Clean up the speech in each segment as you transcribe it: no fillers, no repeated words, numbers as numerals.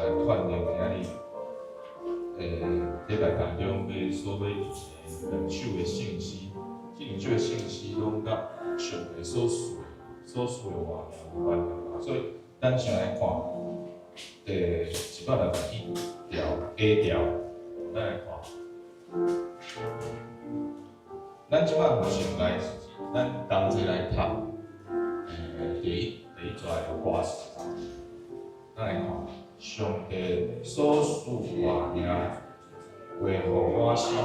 来串联今日礼拜当中所要两首的信息，这两首的信息拢甲上帝所赐的话有关啊，所以咱先来看161条 A 条，咱来看。咱即摆先来，咱同齐来读第一节的歌词。咱来看，上帝所赐话命，为互我心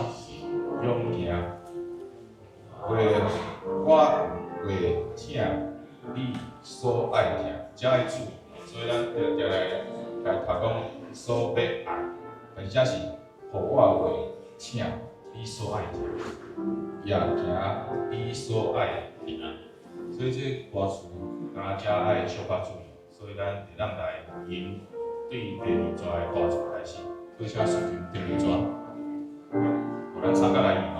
勇行，为我为听你所爱听，遮个主。所以咱就来读讲所要爱，而且是互我为听你所爱听，也行你所爱行。所以这歌词咱遮爱小可注意，所以咱会当来引对第二节的歌词开始，搁写顺序第二节，互咱参加来用啊。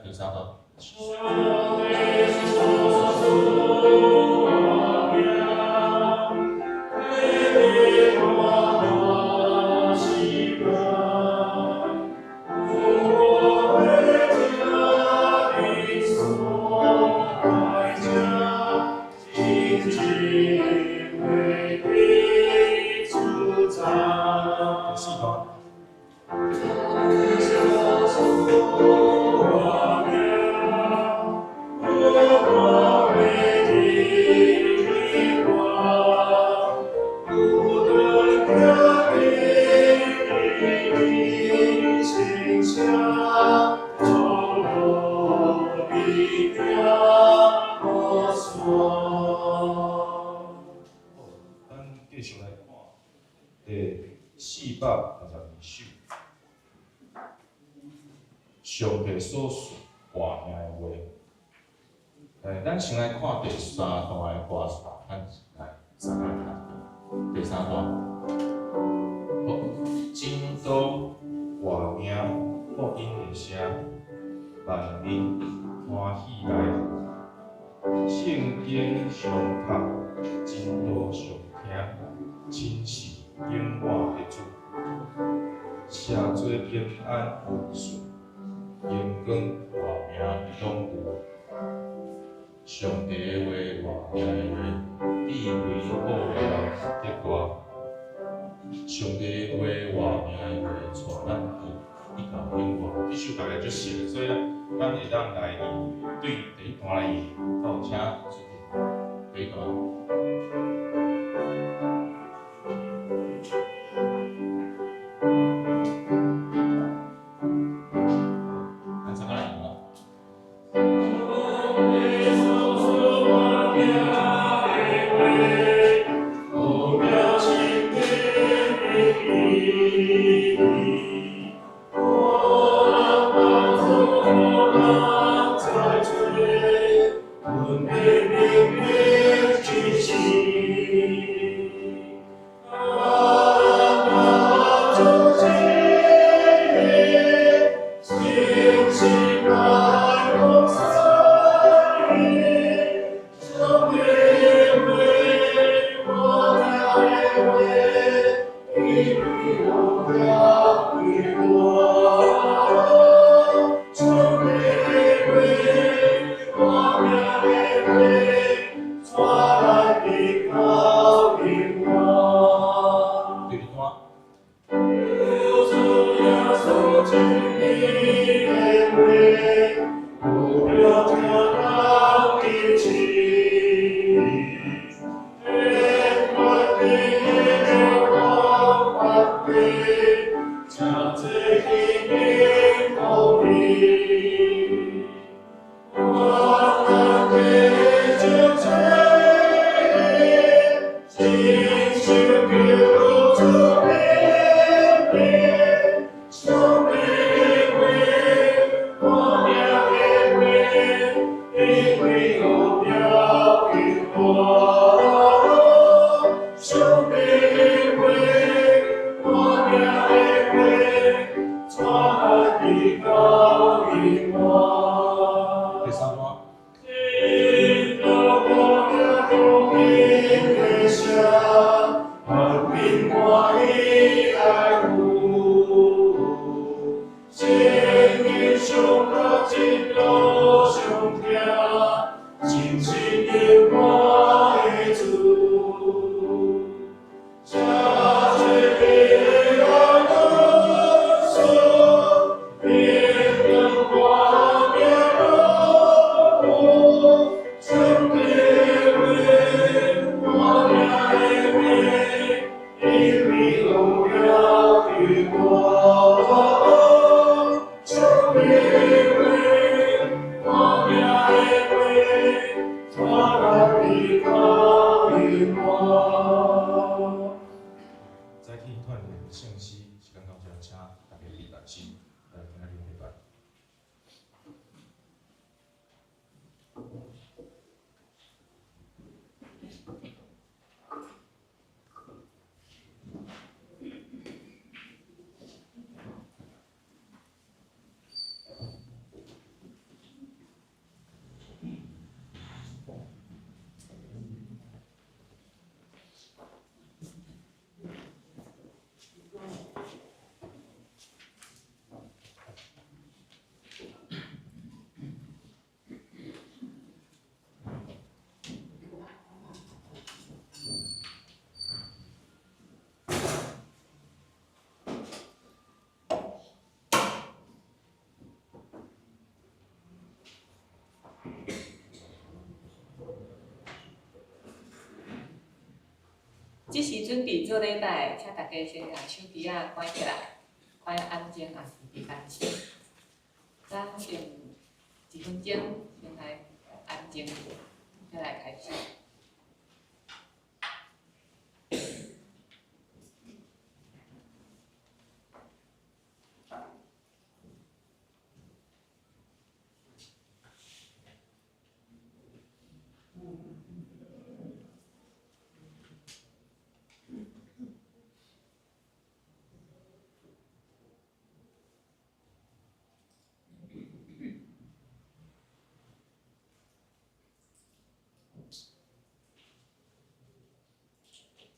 第三段。继续来看第462首，上帝所赐话命的话。咱先来看第3段的歌词，咱来三个读。第3段，好，真多话命福音的声，万民欢喜来读，圣经上读，真多上听，真是永远的主，写做平安顺遂，阳光话命拢有。上帝的话，话命的话，必为好了结果。上帝的话，话命的话，带咱去到永远。这首大概就写了，所以咱会当来对第一段来演，到请第一段。Amen. 即时准备做礼拜，请大家先把手机啊关起来，关安静也是别担心。咱用1分钟先来安静，再来开始。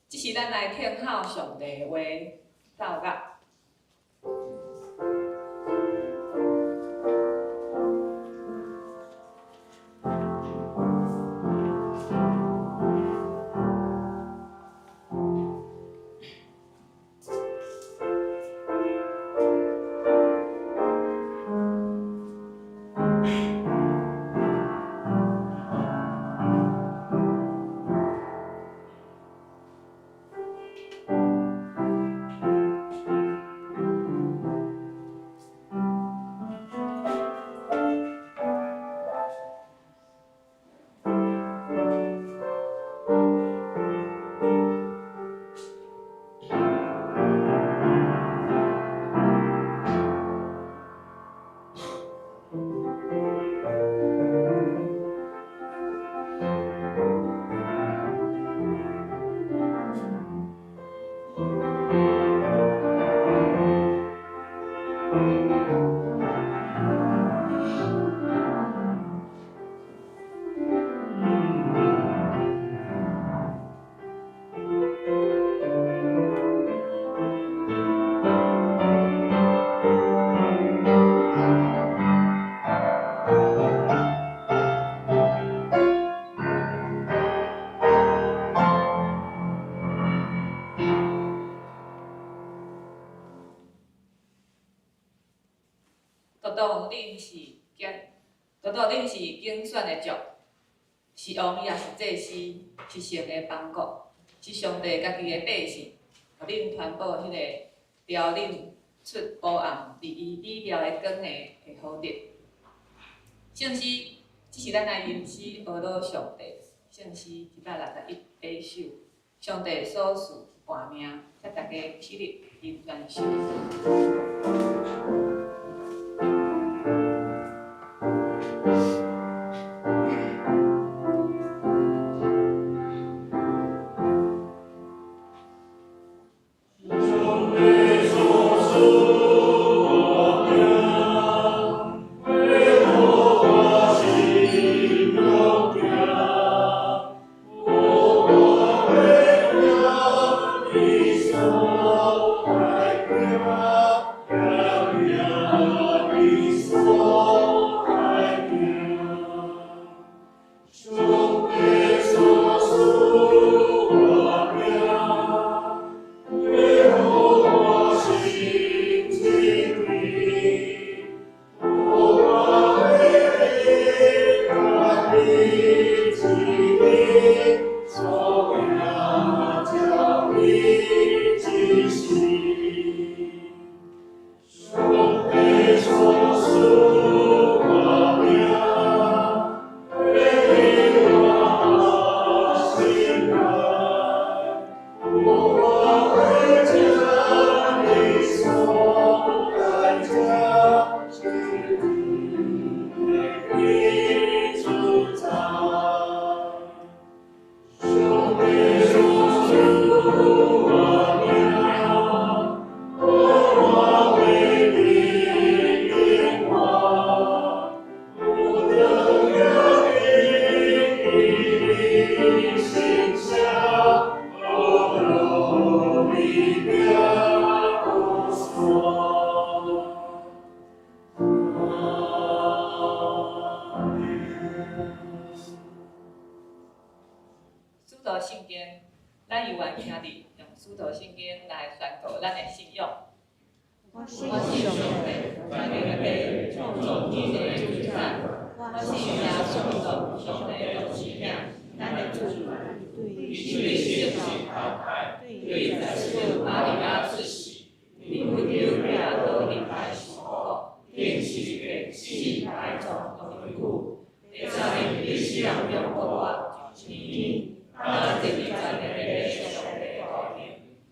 即是咱来听候上帝的话祷告。恁是竞选的族，是王也是祭司，是神的帮助，是上帝家己的百姓，互恁传播迄个调恁出黑暗，离伊美妙的光的好德。圣诗，即是咱来吟诗学老上帝。圣诗161第首，上帝所赐半命，请大家起立吟全首。圣经，咱有缘听哩，用使徒圣经来宣告咱的信仰。我信上帝，全能的父，创造天地的主宰。我信耶稣基督，上帝的儿子，咱的主，对圣起淘汰，对在是马里亚自喜，你不丢贝亚多里白时候，定期给细白种回顾，你在你西洋用过话，你那这里在那边手的概念，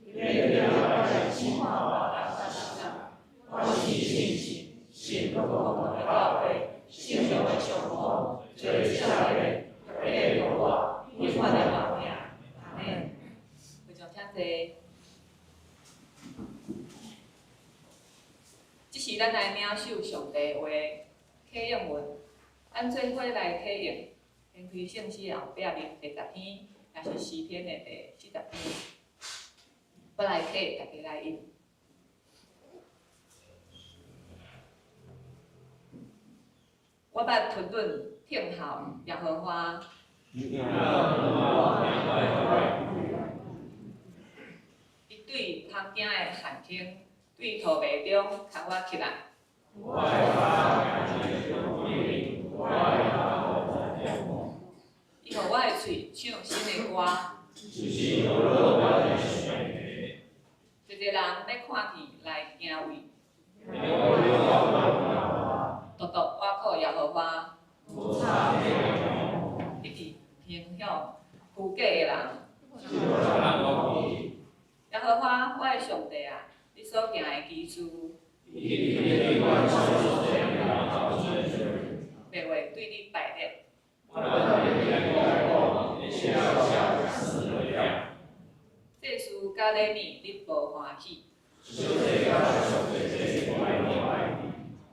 月亮在新华瓦大上，关系信息，信不我们的到位，信用的雄厚，最下面被有话，你换的方面，阿门。非常请坐。即是咱来领受上帝话启用文，咱做伙来启用。掀开圣诗后壁面第10篇，也是诗篇的第40篇。我来启，大家来应。我捌吞顿听候耶和华，伊对旁囝的寒听，对土地中扛我起来。伊互我的喙唱新的歌。一个人要看见来行为，独独我靠耶和华。一直偏向虚假的人。耶和华，我的上帝啊，你所行的奇事，袂会对你败劣。这事甲礼物你无欢喜。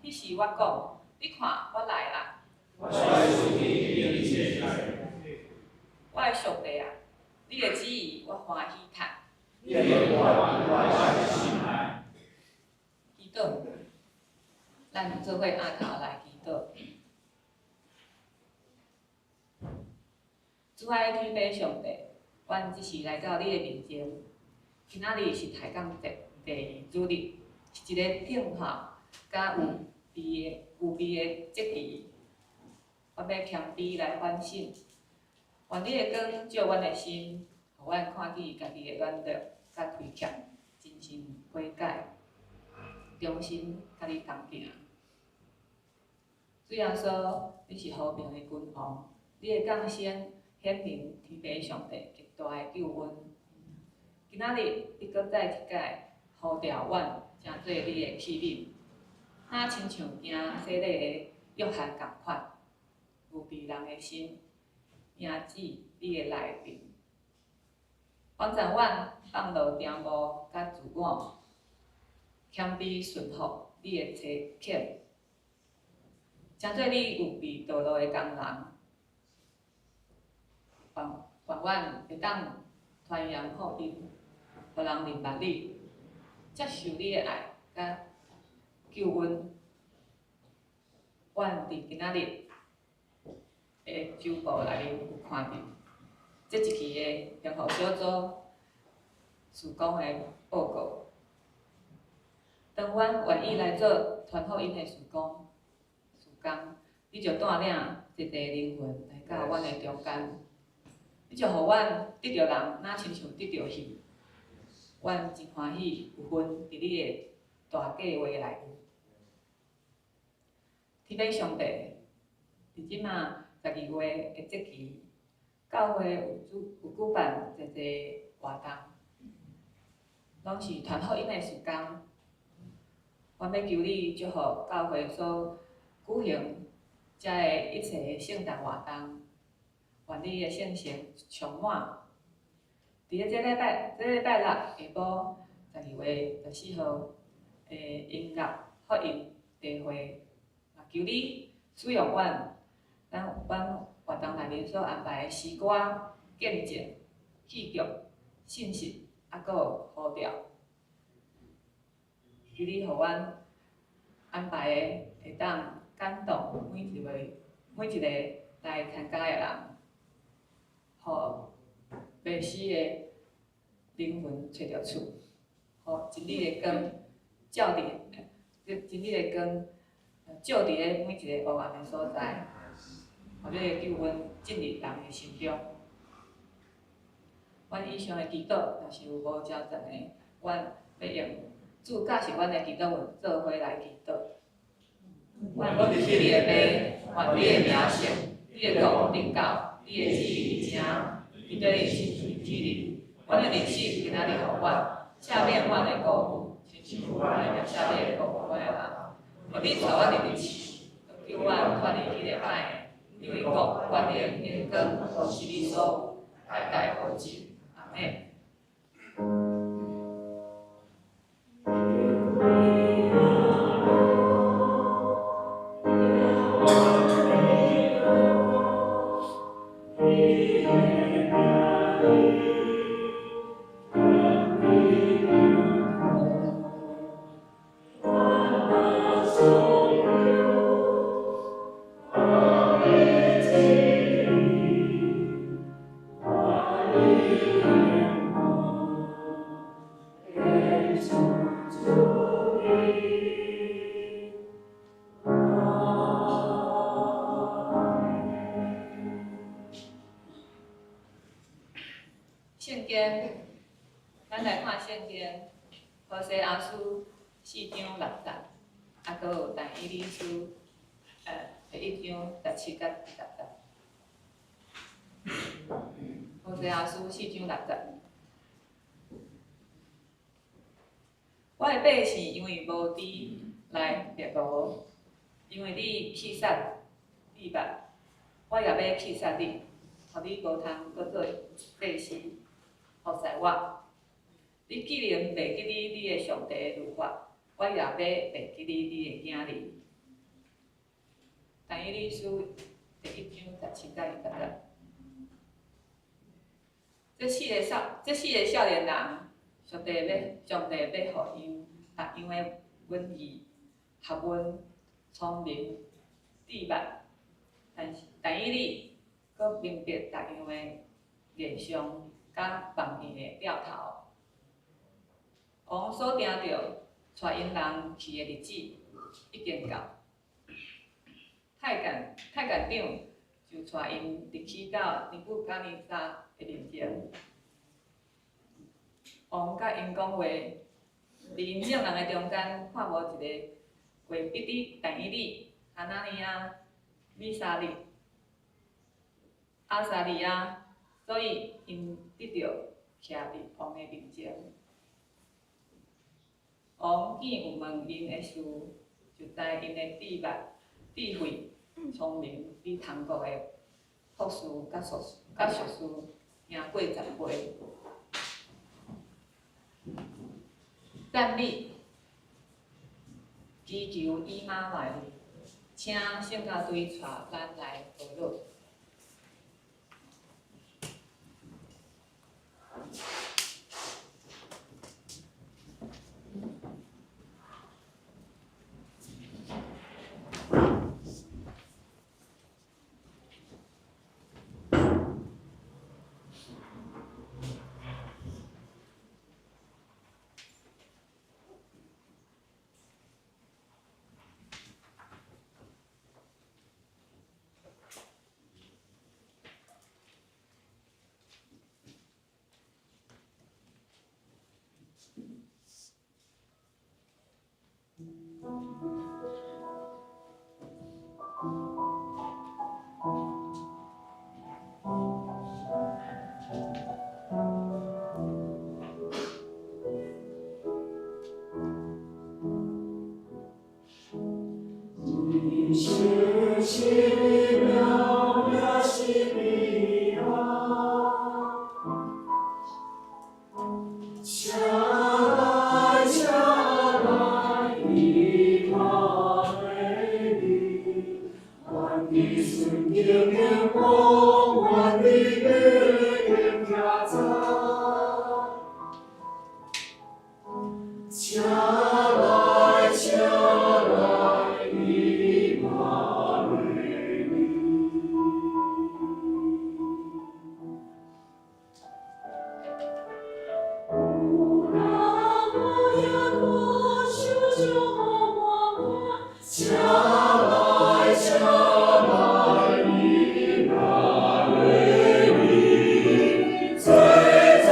彼时我讲，你看我来啦。我的上帝啊，你的旨意我欢喜读。祈祷，咱做伙下头来祈祷。主爱的天父上帝，阮只是来到你的面前。今仔日是开讲第2主日，是一个听候甲有味的节期。我要谦卑来反省，愿你的光照阮的心，互阮看见家己的软弱甲亏欠，真心悔改，重新甲你同行。主耶稣，你是和平的君王，你的降生显明天父上帝极大的救恩。今仔日，你搁再一届呼召阮，成做你的器皿，若亲像惊洗礼的约翰共款，有被人的心，名指你的内面。帮助阮放落颠簸甲自我，谦卑顺服你的差遣，成做你有被道路的工人。愿阮会当传扬福音，互人明白你，接受你的爱甲救恩。阮伫今仔日的周报内面有看到，这一期的联合小组事工的报告。当阮愿意来做传福音的事工，你就带领一个灵魂来到阮的中间。你就互阮得着人，若亲像得着鱼。阮真欢喜有份伫你的大计划内面。天父上帝，伫即马12月的节期，教会有举办一个活动，拢是传福音的事工。阮要求你祝福教会所举行遮的一切圣诞活动。愿你的圣神充满。伫咧这礼拜六下晡12月14号的音乐福音大会，也求你使用阮活动内面所安排的诗歌、见证、戏剧、信息，还佫有呼召，求你互阮安排的会当感动每一个来参加的人。互未死的灵魂找着厝，互真理的光照伫，真理的光照伫咧每一个黑暗的所在，互你的救恩进入人的心中。阮以上的祈祷，若是有无照正的，阮要用主教是阮的祈祷文做伙来祈祷。阮不是你的爸，愿你的名圣，你的国临到，你的旨意成，你对你是旨意。阮的日子今仔日互阮，赦免阮的过犯，亲像阮会赦免过犯阮的人。互你带阮入日子，叫阮脱离迄个歹的，因为国、权力、荣光，都是你所有，代代保证。阿门。圣经，咱来看圣经，何西阿书4章6节，啊，搁有但以理书第1章17到20节。何西阿书4章6节，我的百姓因为无知来掠夺，因为你弃杀你吧，我也要弃杀你，互你无通搁做祭司。服侍我，你既然袂记哩你的上帝的律法，我也要袂记哩你的囝儿。但以理书第1章17到20节。这4个少年人，上帝要互因达样的文艺、学问、聪明、智捌，但以理搁明白达样的言上。甲放屁的了头，王所定着带因人去的日子已经到，太监长就带因入去到尼布甲尼撒的面前。王甲因讲话，伫因众人的中间看无一个会比你但以理、哈纳尼亚、米沙利、阿撒利亚。所以，因得着徛伫王的面前。王见有问因的事，就知因的智慧、聪明比通国的博士甲硕士赢过10倍。赞美，祈求以马内利，请圣教队带咱来讨论。最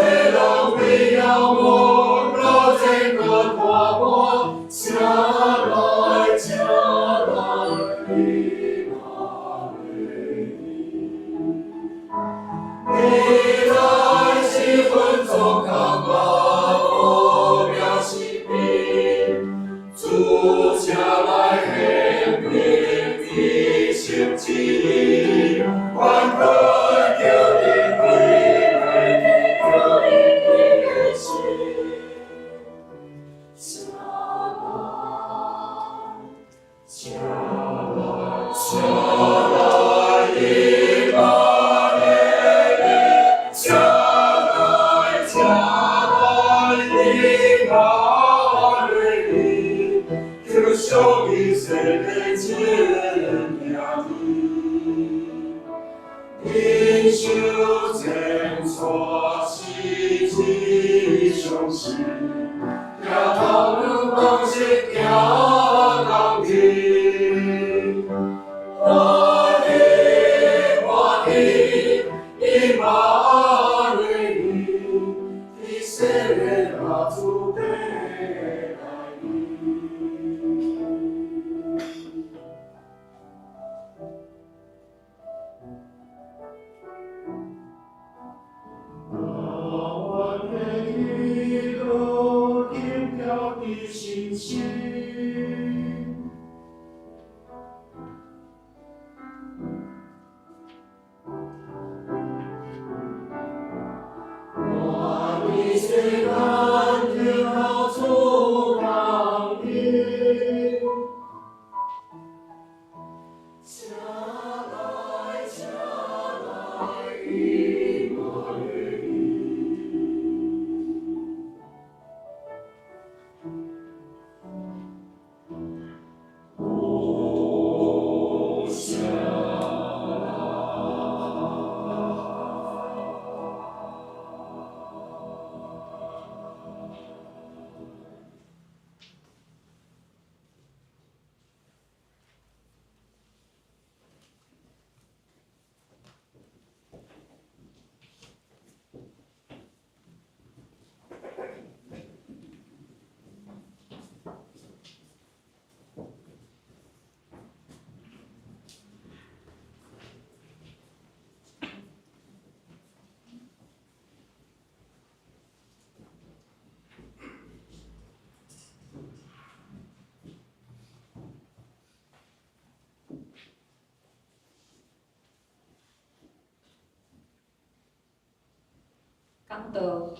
讲到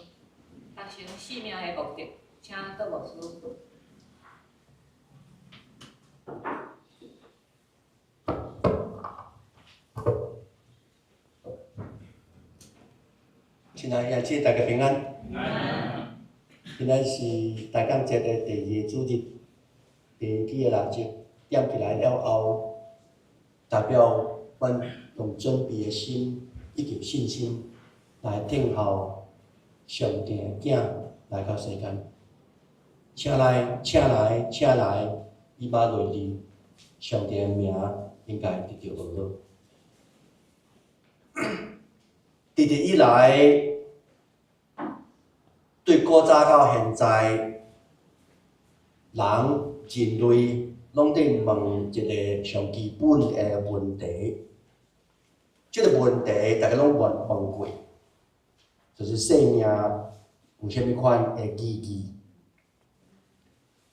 达成生命的目的，请倒牧师。亲爱兄姊，大家平安。今仔是大港节的第二个主日，第2个日点起来了后，代表阮用准备的心以及信心来等候上帝的囝来到世间。请来，以马内利，上帝的名应该得到荣耀。一直以来，对古早到现在，人拢在问一个上基本的问题。这个问题大家拢问过，就是生命有啥物款的意义？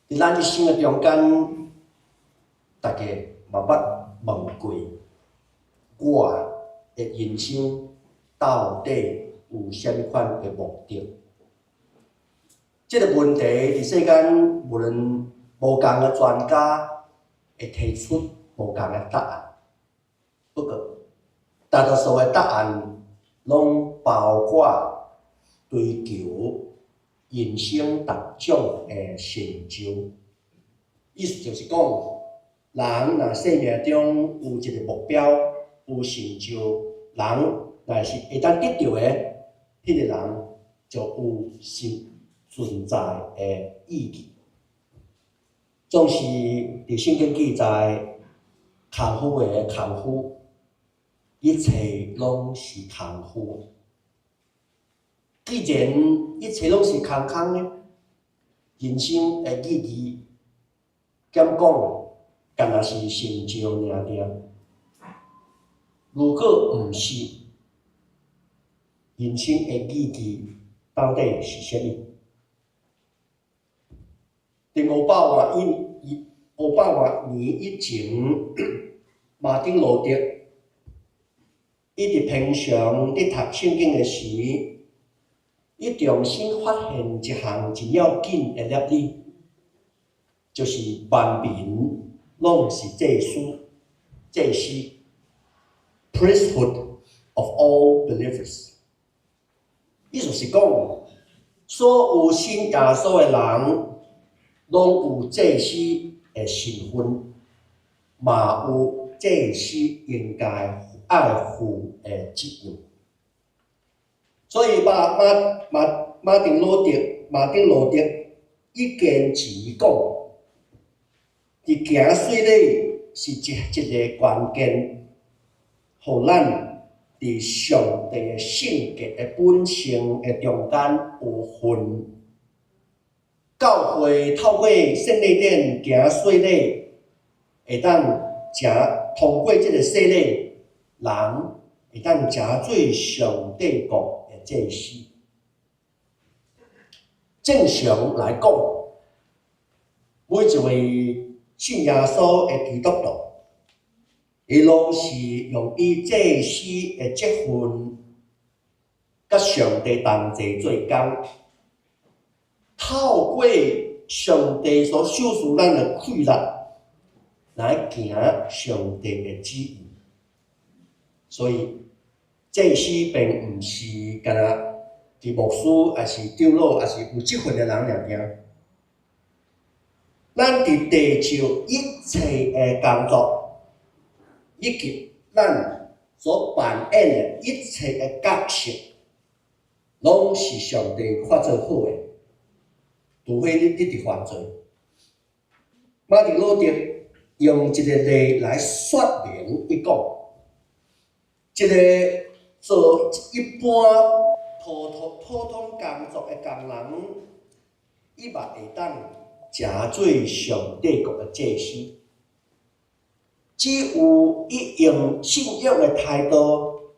伫咱一生的中间，大家嘛捌问过，我的人生到底有啥物款的目的？这个问题伫世间无论无共的专家会提出无共的答案，不过大多数的答案拢包括追求人生各种的成就。意思就是讲，人若生命中有一个目标、有成就，人若是会当得到的，迄个人就有存在的意义。总是伫圣经记载，功夫的功夫，一切拢是功夫。既然一切拢是空空的，人生的意义，减讲，干若是成就尔尔。如果毋是，人生的意义，到底是啥物？伫500年以前，马丁路德伊伫平常伫读圣经诶时，伊重新发现一项真要紧诶理理，就是万民拢是祭司、祭司 ，priesthood of all believers。意思是讲，所有信耶稣诶人，拢有祭司诶身份，嘛有祭司应该爱负诶责任。所以马丁路德伊坚持讲，伫行水里是一个关键，互咱伫上帝诶性格诶本性诶中间有份。教会透过圣礼典行洗礼，会当通过即个洗礼，人会当成做上帝国的祭司。正常来讲，每一位信耶稣的基督徒，伊拢是用伊祭司的职分，甲上帝同齐做工。透过上帝所授予咱的气力，来行上帝的旨意。所以，祭司并毋是干那是牧师，还是长老，还是有职分的人尔尔。咱伫地上一切的工作，以及咱所扮演的一切的角色，拢是上帝看做好的。除非你直犯罪。马丁路德用一个例来说明，伊讲，一个做一般普通工作的工人，伊嘛会当成做上帝国的祭司。只有伊用信仰的态度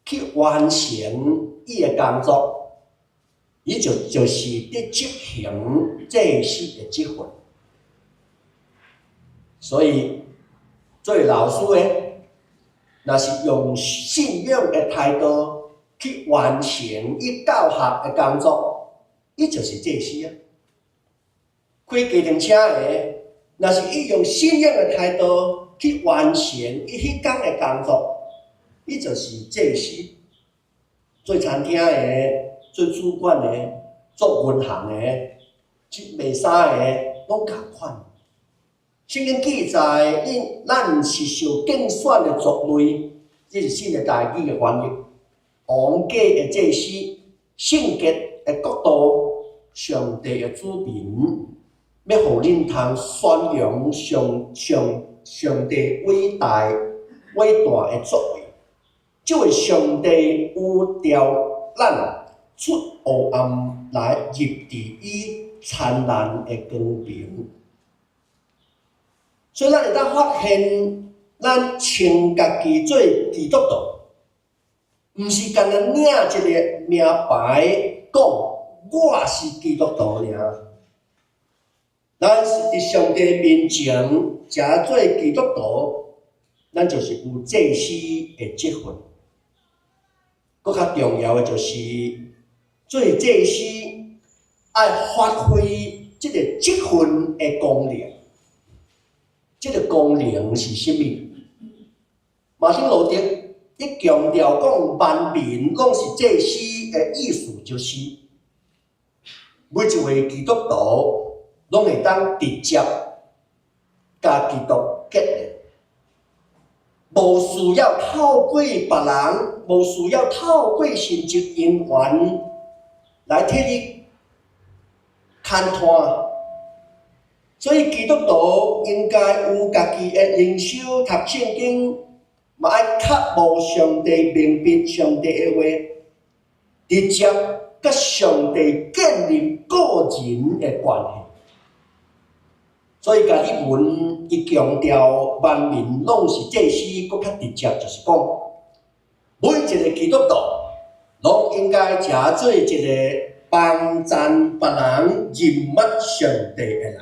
去完成伊的工作。伊就是伫执行祭司的职分，所以做老师的，若是用信仰的态度去完成伊教学的工作，伊就是祭司啊。开家庭车的，若是伊用信仰的态度去完成伊迄工的工作，伊就是祭司。做餐厅的。做主管的、做银行的、卖衫的，拢共款。圣经记载，咱是受竞选的族类，这是新的代志的翻译。王家的祭司，圣洁的国度，上帝的子民，要互恁通宣扬上帝伟大的作为。这位上帝有调咱。出黑暗来入伫伊灿烂的光明，所以咱会当发现，咱称家己做基督徒，毋是干那领一个名牌，讲我是基督徒尔。咱是伫上帝面前诚做基督徒，咱就是有祭司的职分。搁较重要的就是。做祭司爱发挥这个职分的功能，这个功能是啥物？马丁路德一强调讲，万民拢是祭司的意思，就是每一位基督徒拢会当直接甲基督结连，无需要透过别人，无需要透过神职人员。来替你牵拖，所以基督徒应该有家己的灵修、读圣经，嘛爱较无上帝明白上帝的话，直接甲上帝建立个人的关系。所以家己文伊强调万民拢是祭司，搁较直接，就是讲每一个基督徒。拢应该食做一个帮赞别人、认捌上帝的人。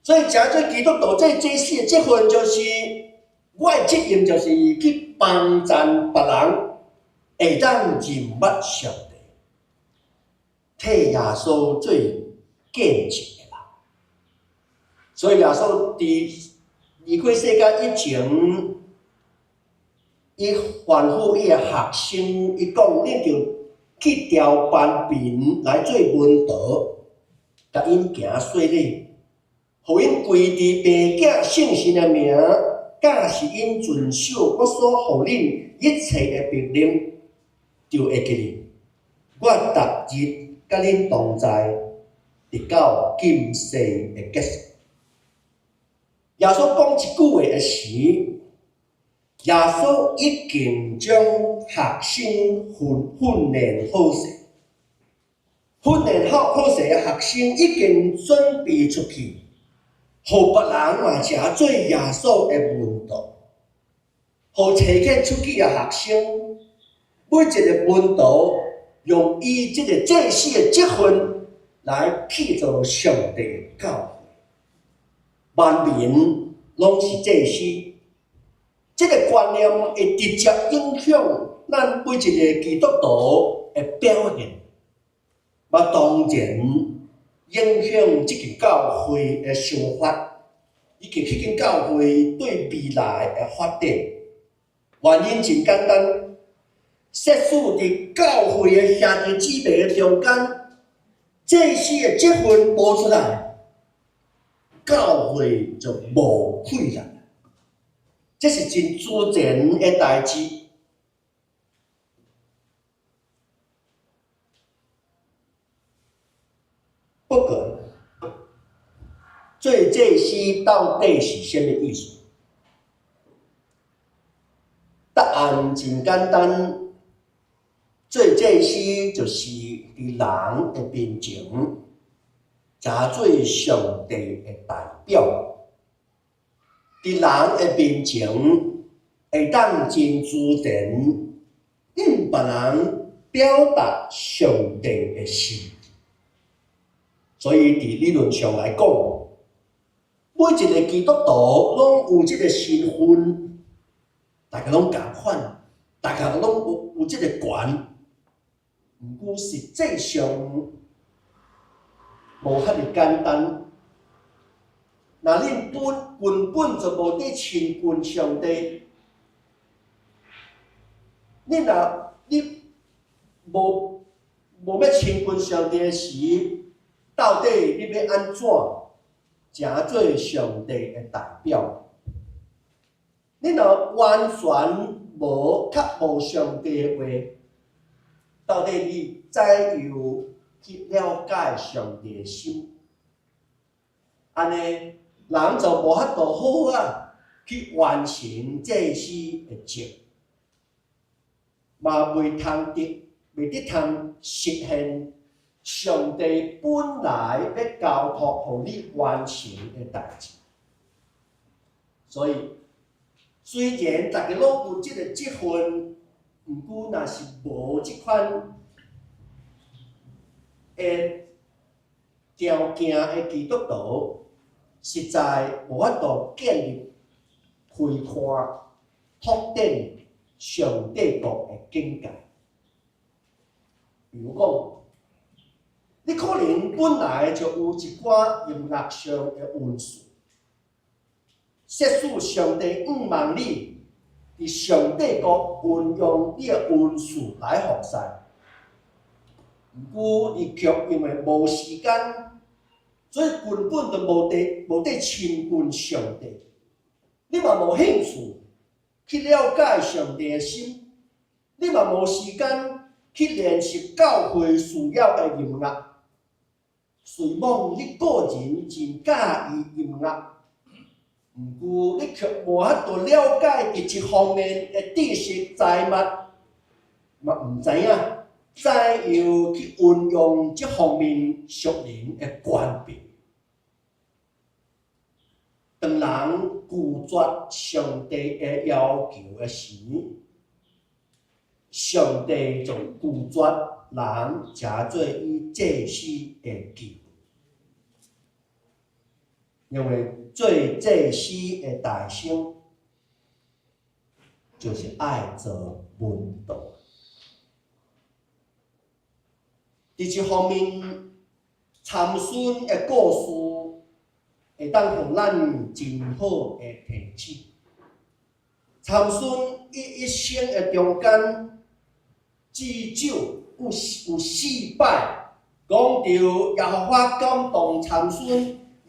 所以，食做基督徒这世的职分，就是我的责任，就是去帮赞别人，会当认捌上帝，替耶稣做见证的人。所以，耶稣伫离开世界以前，伊吩咐伊的学生，伊讲：恁着去调班民来做门徒，甲因行说礼。互因跪伫爸囝圣神的名，教是因遵守我所互恁一切的命令，就会记哩。我逐日甲恁同在，直到今世的结束。耶稣讲一句话的时，耶稣已经将学生训练好势，训练好势的学生已经准备出去。互别人嘛食做耶稣的门徒，互找去出去的学生，每一个门徒用伊即个正式的职分来去做上帝的教会，万民拢是祭司。即个观念会直接影响咱每一个基督徒的表现，嘛当然。影响即间教会的想法，以及迄间教会对未来的发展。原因真简单，设使伫教会的兄弟姊妹的中间，这些的积分无出来，教会就无溃烂。这是真自然的代志。不过，做祭司到底是啥物意思？答案真简单，做祭司就是伫人的面前，假做上帝的代表，伫人的面前会当真自然向别人表达上帝的心。所以，伫理论上来讲，每一个基督徒拢有即个身份，大家拢共款，大家拢有即个权。毋过实际上无遐尼简单。若恁根本就无伫亲近上帝，你无要亲近上帝的时，到底你要安怎成做上帝的代表？你若完全较无上帝的话，到底你怎样去了解上帝的心？安尼人就无法度好啊去完成祭司的职，嘛袂通实现上帝本来要交托互你完成的代志。所以，虽然大家拢有即个职分，毋过若是无即款的条件的基督徒，实在无法度建立、开阔、拓展上帝国的境界。比如讲，你可能本来就有一寡音乐上的运数，设使上帝望你伫上帝国运用你的运数来服侍，毋过你却因为无时间，所以根本就无伫亲近上帝，你嘛无兴趣去了解上帝的心，你嘛无时间去练习教会需要的音乐。虽望你个人真喜意音乐，毋过你却无法度了解伫即方面的知识财物，嘛毋知影怎样去运用即方面属灵的权柄。当人拒绝上帝的要求的时，上帝就拒绝人食做伊祭司的祭，因为做祭司的大生就是爱做门道。伫一方面，参孙的故事会当互咱真好的提醒。参孙一生的中间，至少有4摆讲到耶和华感动参孙，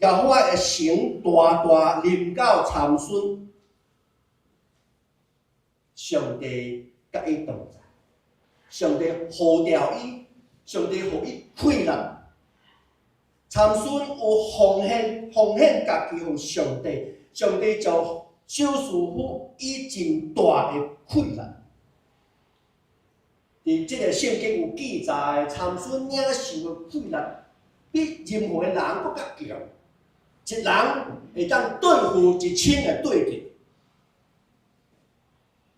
耶和华的神大大临到参孙，上帝甲伊同在，上帝呼召伊，上帝互伊快乐。参孙有奉献家己互上帝，上帝就小师傅以真大的快乐。伫即个圣经有记载，参孙领受的快乐比任何人搁较强。一人会当对付1000个对敌，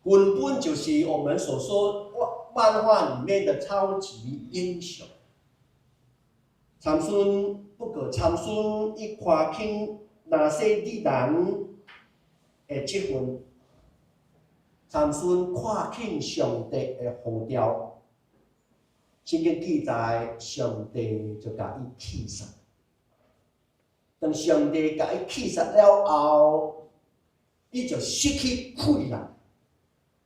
根本就是我们所说漫画里面的超级英雄。参孙不过参孙伊看轻那些敌人的积分，参孙看轻上帝的呼召，圣经记载上帝就甲伊气杀。当上帝甲伊气杀了后，伊就失去快乐，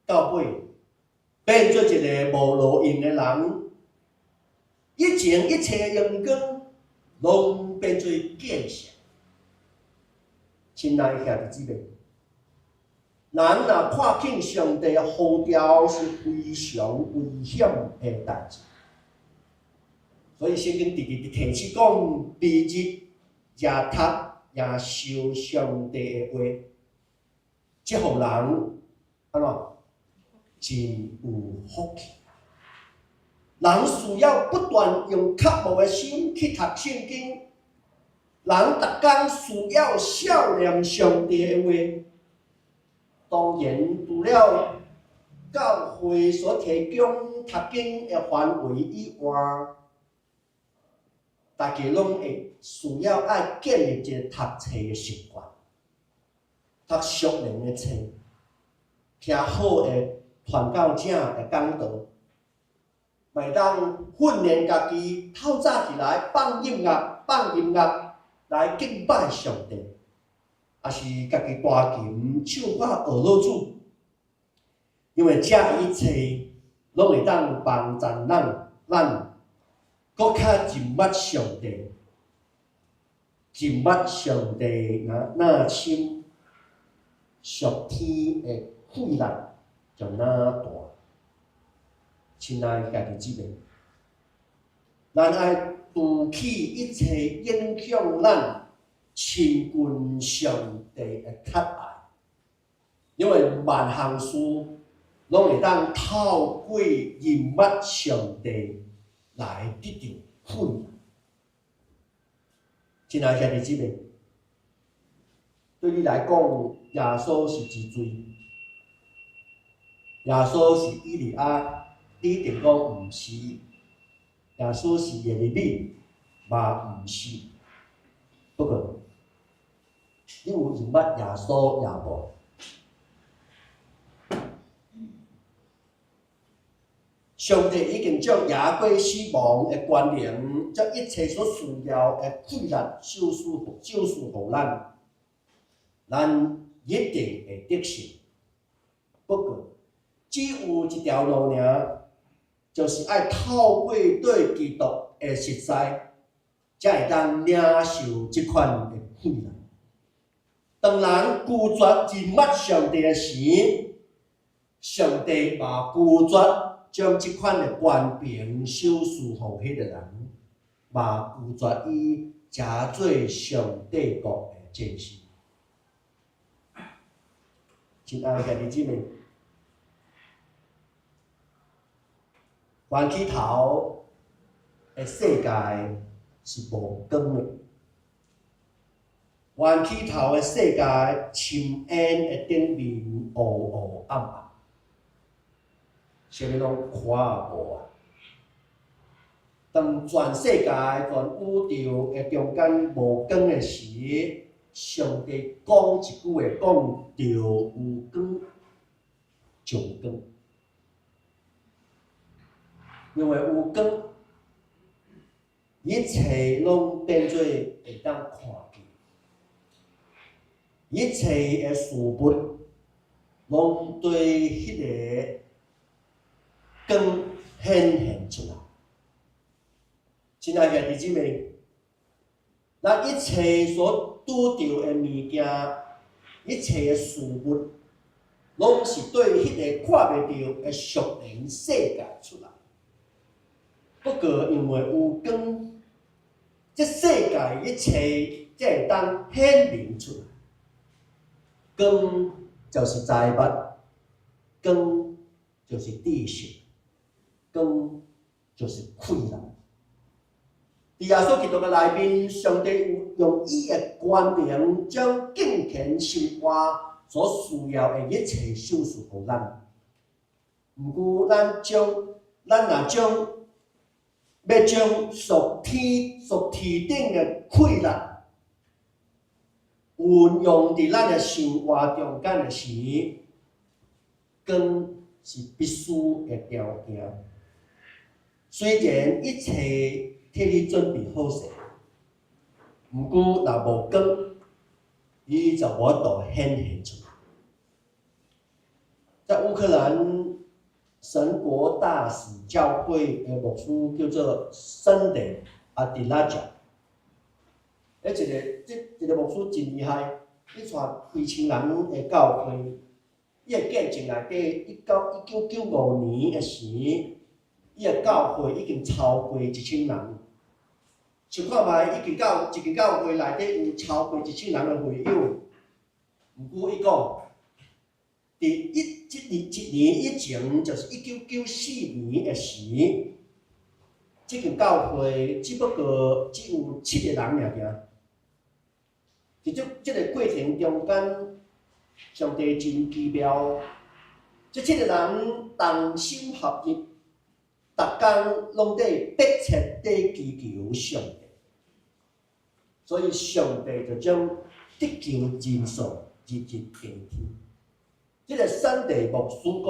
到尾变做一个无路用的人。以前一切阳光拢变做见识。亲爱的兄弟姊妹，人若看轻上帝的呼召是非常危险的代志。所以圣经直直提醒讲，日日夜读也受上帝的话，即互人安怎真有福气。人需要不断用渴慕的心去读圣经，人逐工需要少念上帝的话。当然，除了教会所提供读经的范围以外，大家拢会需要爱建立一个读册的习惯，读属灵的册，听好的传教者的讲道，袂当训练家己透早起来放音乐来敬拜上帝，也是家己弹琴唱歌学老子，因为这一切拢会当帮助咱搁较认捌上帝，认捌上帝那深，属天的快乐就那大。亲爱的兄弟姊妹，咱爱除去一切影响咱亲近上帝的渴爱，因为万项事拢会当透过认捌上帝来得到快乐。亲爱的兄弟姊妹，对你来讲，耶稣是之最，耶稣是以利亚，你一定讲毋是；耶稣是耶利米，嘛毋是。不过，你有认捌耶稣也无？上帝已经将亚过死亡的关联，将一切所需要的快乐救赎互咱，咱一定会得胜。不过，只有一条路尔，就是爱透过对基督的实在，才会当领受这款的快乐。当人拒绝认捌上帝的时，上帝嘛拒绝将这款的权柄授予互迄个人，嘛拒绝伊食做上帝国的祭司。亲爱的兄弟姊妹，冤起头的世界是无光的，冤起头的世界深渊的顶面乌暗暗。啥物拢看无啊。当全世界、全宇宙的中间无光的时，上帝讲一句话，讲着有光，就有光。因为有光，一切拢变做会当看见，一切的事物拢对迄个光显现出来。亲爱的弟兄姊妹，咱一切所拄着的物件，一切的事物，拢是对迄个看袂着的属灵世界出来。不过因为有光，这世界一切才会当显明出来。光就是财物，光就是知识，光就是快乐。伫耶稣基督的内面，上帝有用伊的权能，将敬虔生活所需要的一切赏赐予咱。毋过，咱若要将属天顶的快乐运用伫咱的生活中间的时，光是必须的条件。虽然一切替你准备好势，毋过若无光，伊就无法度显现出来。在乌克兰神国大使教会的牧师叫做森雷阿迪拉贾，一个牧师真厉害，伊带几千人的教会，伊的见证内底，1995年的时，伊的教会已经超过1000人。想看觅，一间教会内底有超过1000人的会友。毋过伊讲，伫一年以前，就是1994年的时，这间教会只不过只有7个人尔。伫这个过程中间，上帝真奇妙，这7个人同心合一，逐工拢伫迫切地祈求上帝。所以上帝就将得救人数日日加添。这个山地牧师讲，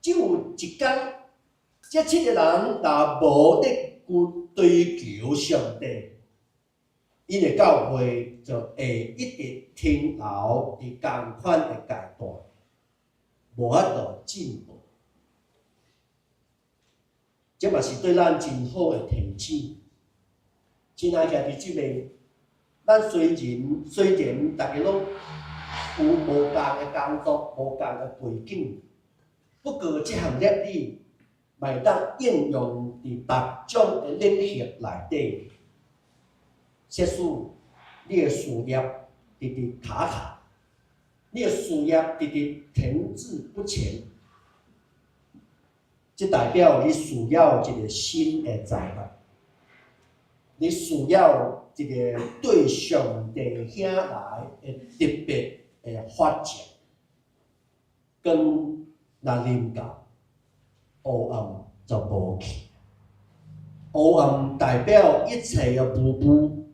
只有一天，这7个人若无得追求上帝，因的教会就会一直停留伫同款的阶段，无法度进步。这嘛是对咱真好的提醒。亲爱的弟兄妹，咱虽然大家拢有无共的工作、无共的背景，不过这项业理袂当应用伫各种的领域内底。设使你的事业直直卡卡，你的事业直直停滞不前，这代表你需要一个新的财物。你需要一个对上帝遐来的特别的发展。光若临到，黑暗就无去。黑暗代表一切的模糊，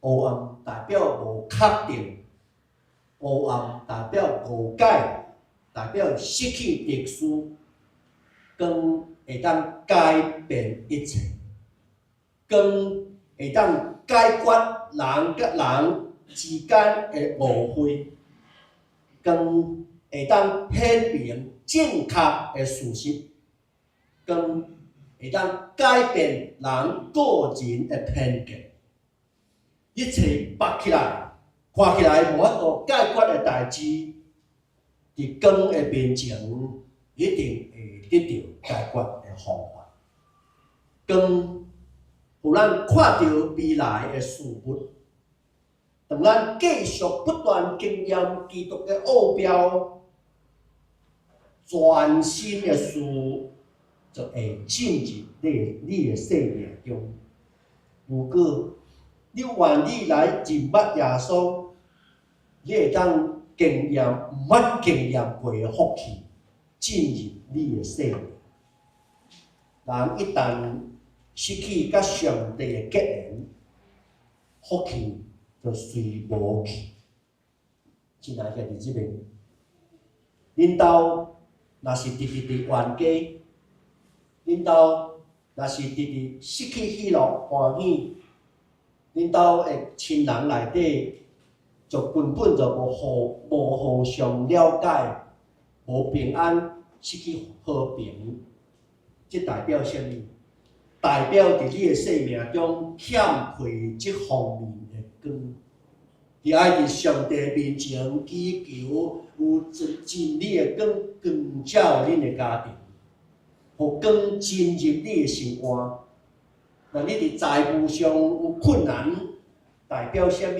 黑暗代表无确定，黑暗代表误解，代表失去特殊。光会当改变一切。光会当解决人甲人之间的误会，光会当显明正确的事实，光会当改变人个人的偏见。一切拔起来，看起来无法度解决的代志，伫光的面前一定会得到解决的方法。光互咱看到未来的事物，当咱继续不断经验基督的奥妙，全新的事就会进入你的生命中。如果你愿意来认捌耶稣，你会当经验毋捌经验过的福气，进入你的生命。人一旦失去甲上帝的结连，福气就随无去。亲爱的弟兄姊妹，恁兜若是直直伫冤家，恁兜若是直直失去喜乐欢喜，恁兜的亲人内底就根本就无互相了解，无平安，失去和平，这代表啥物？代表伫你的生命中欠缺这方面的光。你爱伫上帝面前祈求有真理的光照恁的家庭，互光进入你的生活。若你伫财务上有困难，代表啥物？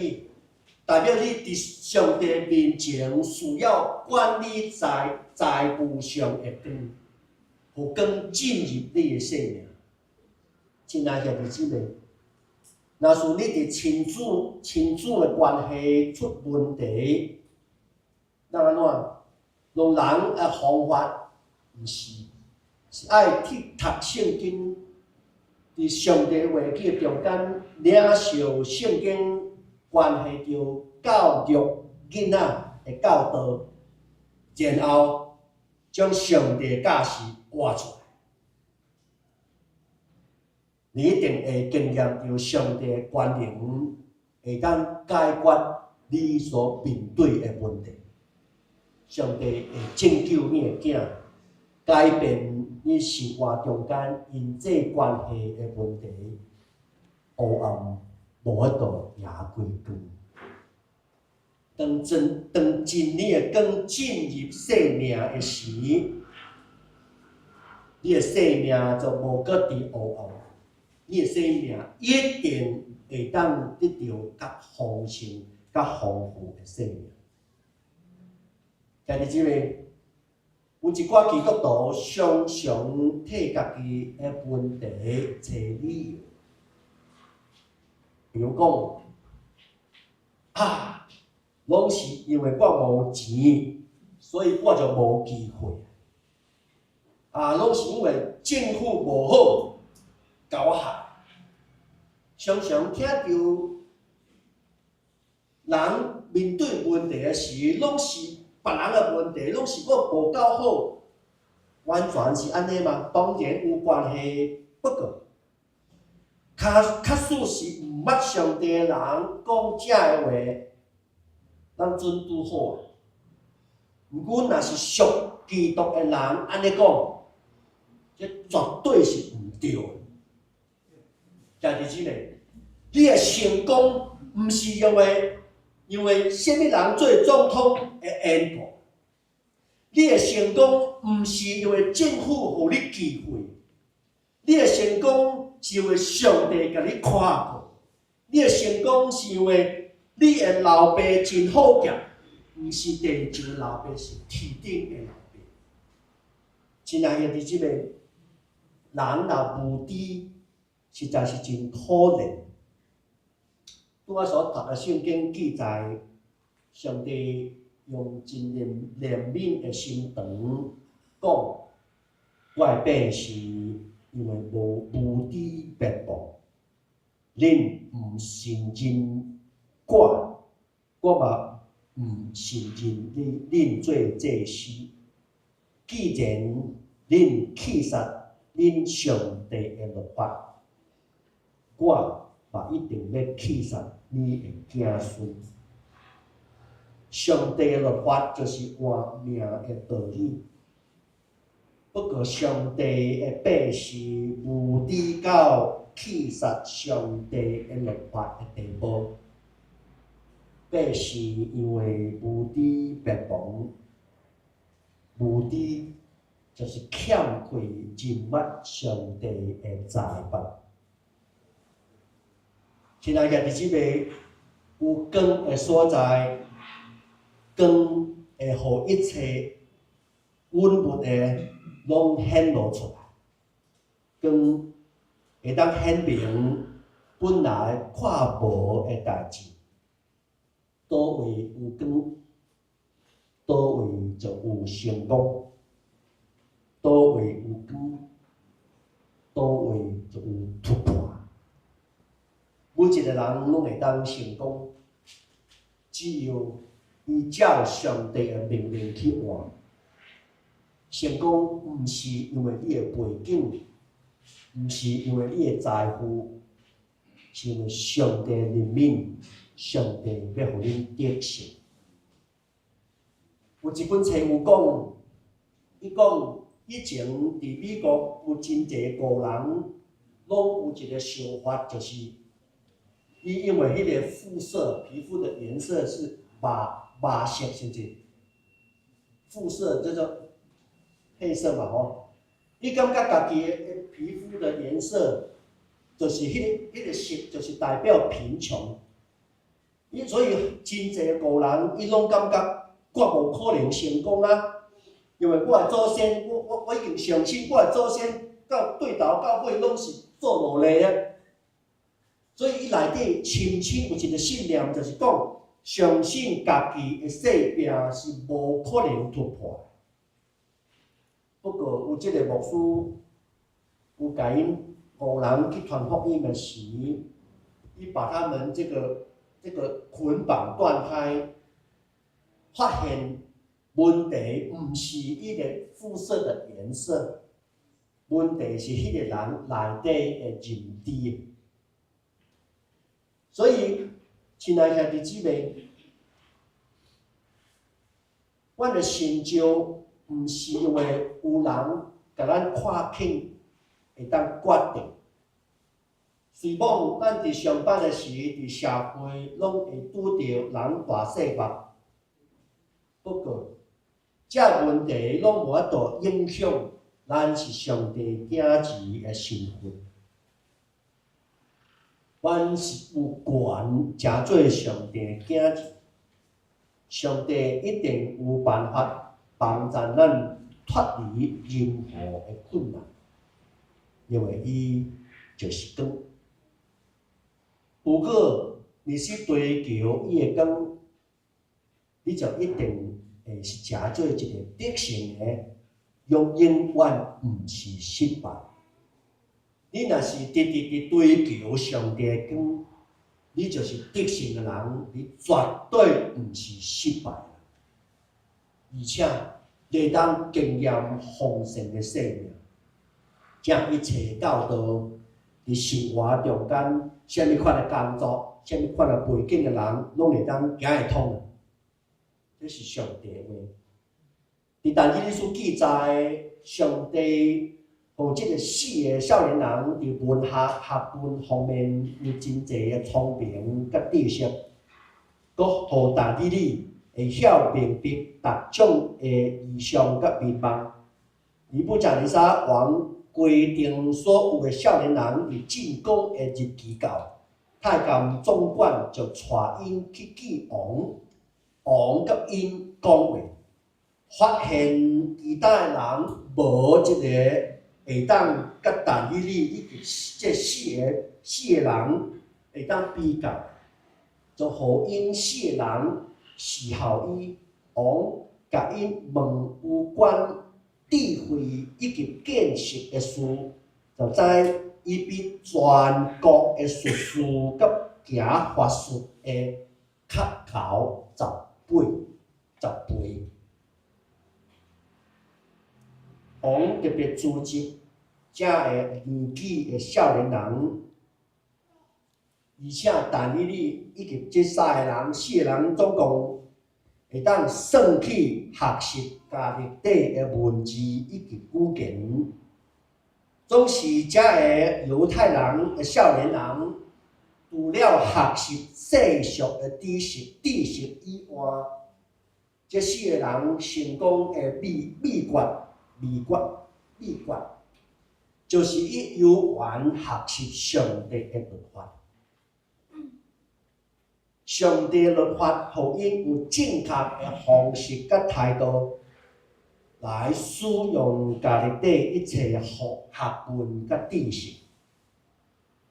代表你伫上帝面前需要管理财务上的光，互光进入你的生命。亲爱的弟兄姊妹，若是你伫亲子的关系出问题，咱安怎？用人的方法毋是，是爱去读圣经，伫上帝话语中间领受圣经，关系着教育囡仔的教导，然后将上帝的教示活出来。你一定会经验到上帝的权能，会当解决你所面对的问题。上帝会拯救你的囝，改变你生活中间因际关系的问题。黑暗无法度赢过光。当真理的光进入生命的时，你的生命就无搁伫黑暗。你的生命一定会当得到较丰盛、较丰富的生命。兄弟姊妹，有一寡基督徒常常替家己的问题找理由，比如讲，拢是因为我无钱，所以我就无机会。拢是因为政府无好。甲我害，常常听到人面对问题的时，拢是别人的问题，拢是我无够好，完全是安尼吗？当然有关系，不过确实是毋捌上帝的人讲这个话，咱准拄好。毋过若是属基督的人安尼讲，这绝对是毋对的。兄弟姊妹，你的成功毋是因为什么人做总统的缘故，你的成功毋是因为政府互你机会，你的成功是因为上帝甲你看过，你的成功是因为你的老爸真好业，毋是地上的老爸，是天顶的老爸。亲爱的弟兄姊妹，人若无知，实在是真可怜。拄仔所读的圣经记载，上帝用真怜悯的心肠讲，我的百姓因为无知悖谤，恁毋信任我嘛毋信任恁做祭司。既然恁弃杀恁上帝的律法，我嘛一定要弃杀你的子孙。上帝的律法就是活命的道理。不过，上帝的百姓无知到弃杀上帝的律法的地步。百姓因为无知悖谤，无知就是欠缺认捌上帝的财物。亲爱的弟兄姊妹，有光的所在，光会互一切稳物的拢显露出来。光会当显明本来看无的代志。倒位有光，倒位就有成功。倒位有光，倒位就有突破。每一个人拢会当成功，只要依照上帝的命令去活。成功毋是因为你的背景，毋是因为你的财富，是因为上帝怜悯，上帝要互恁得胜。有一本册有讲，伊讲以前伫美国有真侪个人，拢有一个想法，就是伊因为迄个肤色，皮肤的颜色是麻色，是不是？肤色叫做黑色嘛吼，伊感觉家己的皮肤的颜色，就是迄个色，就是代表贫穷。所以真侪个人，伊拢感觉我无可能成功啊，因为我的祖先，我已经相信我的祖先到对头到尾拢是做奴隶啊。所以伊内底深深有一个信念，就是讲相信家己的性命是无可能突破。不过有即个牧师有甲因五人去传福音的时，伊把他们这个捆绑断开，发现问题毋是伊个肤色的颜色，问题是迄个人内底的认知。所以，亲爱兄弟姊妹，阮的成就毋是因为有人甲咱看轻，会当决定。虽讲咱伫上班的时，伫社会拢会拄着人大细目，不过，这问题拢无法度影响咱是上帝囝儿的身份。阮是有权诚做上帝囝儿，上帝一定有办法帮助咱脱离任何的困难，因为伊就是光。如果你是追求伊的光，你就一定会是诚做一个得胜的，永远毋是失败。你若是直直追求上帝的光，你就是得胜的人，你绝对毋是失败的，而且会当经验丰盛的生命，将一切教导伫生活中间，啥物款的工作，啥物款的背景的人，拢会当行会通。这是上帝的话。伫但以理书记载，上帝互即个四个少年人伫文学方面有真侪的聪明甲知识，佮互但以理会晓明白各种的异象甲迷茫。尼布甲尼撒王规定所有的少年人伫进宫的日期到，太监总管就带因去见王，王甲因讲话，发现其他的人无一个会当甲但以理以及这四个人会当比较，就互因四个人侍候伊。王甲因问有关智慧以及见识的事，就知伊比全国的术士甲行法术的较高10倍。王特别组织这个年纪的少年人，而且但以理以及这4个人总共会当算去学习家己底的文字以及语言。总是这个犹太人的少年人，除了学习世俗的知识以外，这4个人成功的秘诀，就是伊由原学习上帝的律法。上帝律法互因有正确的方式甲态度来使用家己底一切的学问甲知识。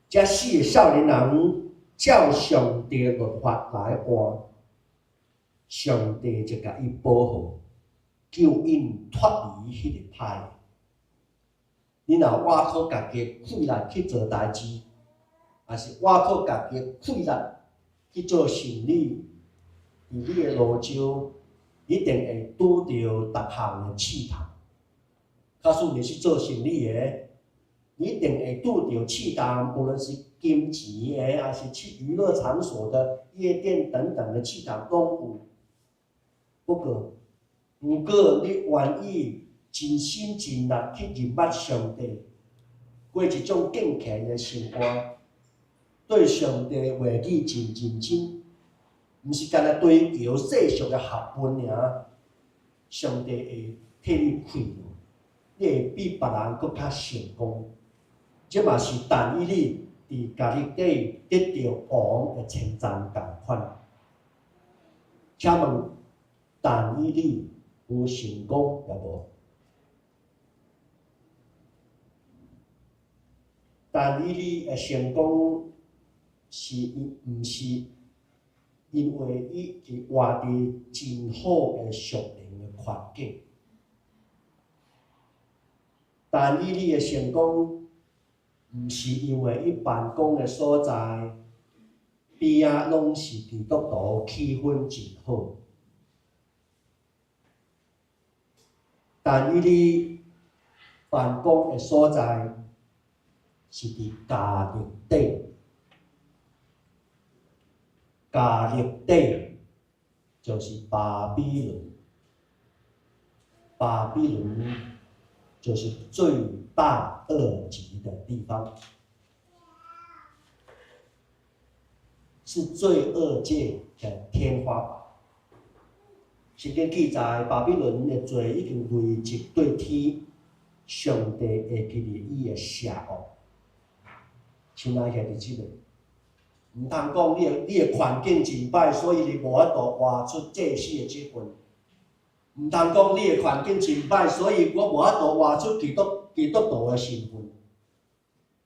这4个少年人照上帝的律法来活，上帝就甲伊保护，救因脱离迄个歹。你若挖靠家己的气力去做代志，还是挖靠家己的气力去做生意，伫你的路上一定会拄着逐项的试探。假使你是做生意的，你一定会拄着试探，无论是金钱的，还是去娱乐场所的、夜店等等的试探拢有。不过，如果你愿意真心真力去认捌上帝，过一种敬虔的生活，对上帝话语真认真，毋是干那追求世俗的学问尔，上帝会替你开路，你会比别人搁较成功。这嘛是但以理伫家己底得到王的称赞同款。请问但以理有成功也无？但以理的成功毋是因为伊是活伫真好的属灵的环境？但以理的成功毋是因为伊办公的所在边仔拢是基督徒，气氛真好。但以理办公的所在是伫家己底，家己底就是巴比伦，巴比伦就是罪大恶极的地方，是罪恶界的天花板。圣经记载，巴比伦的罪已经累积对天，上帝会记住伊的邪恶。亲爱的弟兄们，毋通讲你的环境真歹，所以你无法度活出祭司的职分。毋通讲你的环境真歹，所以我无法度活出基督徒的身份。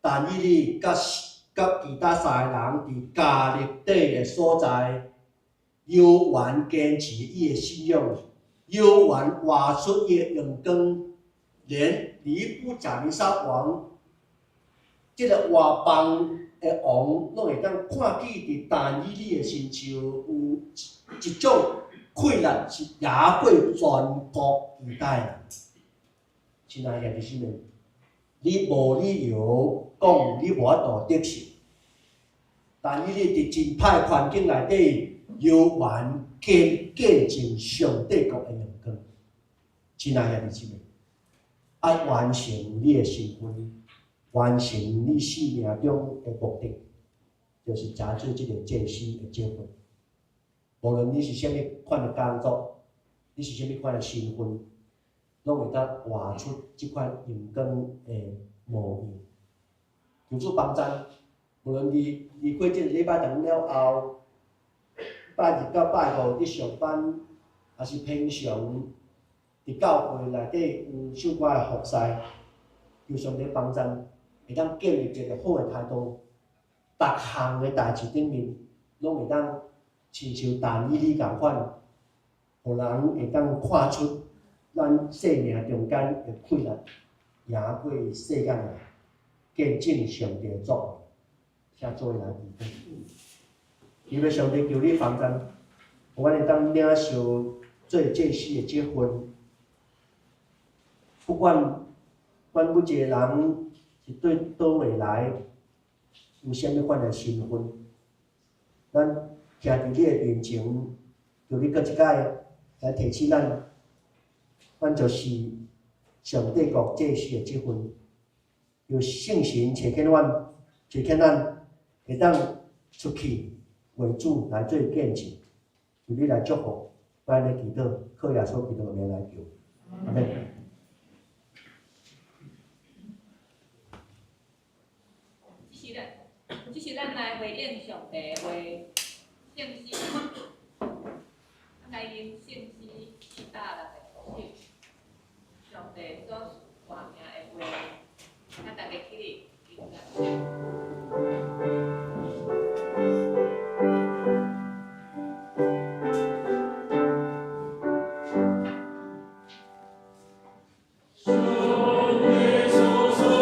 但以理甲其他三个人伫家己底的所在，犹原坚持伊的信仰，犹原活出伊的阳光，连尼布甲尼撒王这个外邦的王，拢会当看见伫但以理的身上有一种气力，是压过全国时代人。亲爱的弟兄们，你无理由讲你无法度得胜，但以理伫真歹环境内底，犹原见证上帝国的阳光。亲爱的弟兄们，爱完成你的身份，完成你生命中的目的，就是查做这个祭司的职分。无论你是啥物款的工作，你是啥物款的身份，拢会当活出这款阳光的模样。求主帮助，无论你离开这个礼拜堂了后，拜日到拜五伫上班，还是平常伫教会内底有相关的服侍，求上帝帮助，会当建立一个好的态度，逐项的代志顶面，拢会当亲像但以理共款，互人会当看出咱生命中间的气力，赢过世间的，见证上帝的作为。请做来祈祷。因为上帝求你帮助，互阮会当领受做祭司的职分。不管每一个人是对倒位来，有啥物款的身份，咱徛伫你的面前，求你搁一摆来提醒咱，咱就是上帝国祭司的职分，有圣神找见阮，找见咱，会当出去为主来做见证，求你来祝福，咱来祈祷，靠耶稣基督的名来求，阿门。这是咱来回应上帝的话，圣诗，咱来用圣诗400人的上帝所话名的话，咱大家起立，敬拜。圣耶稣。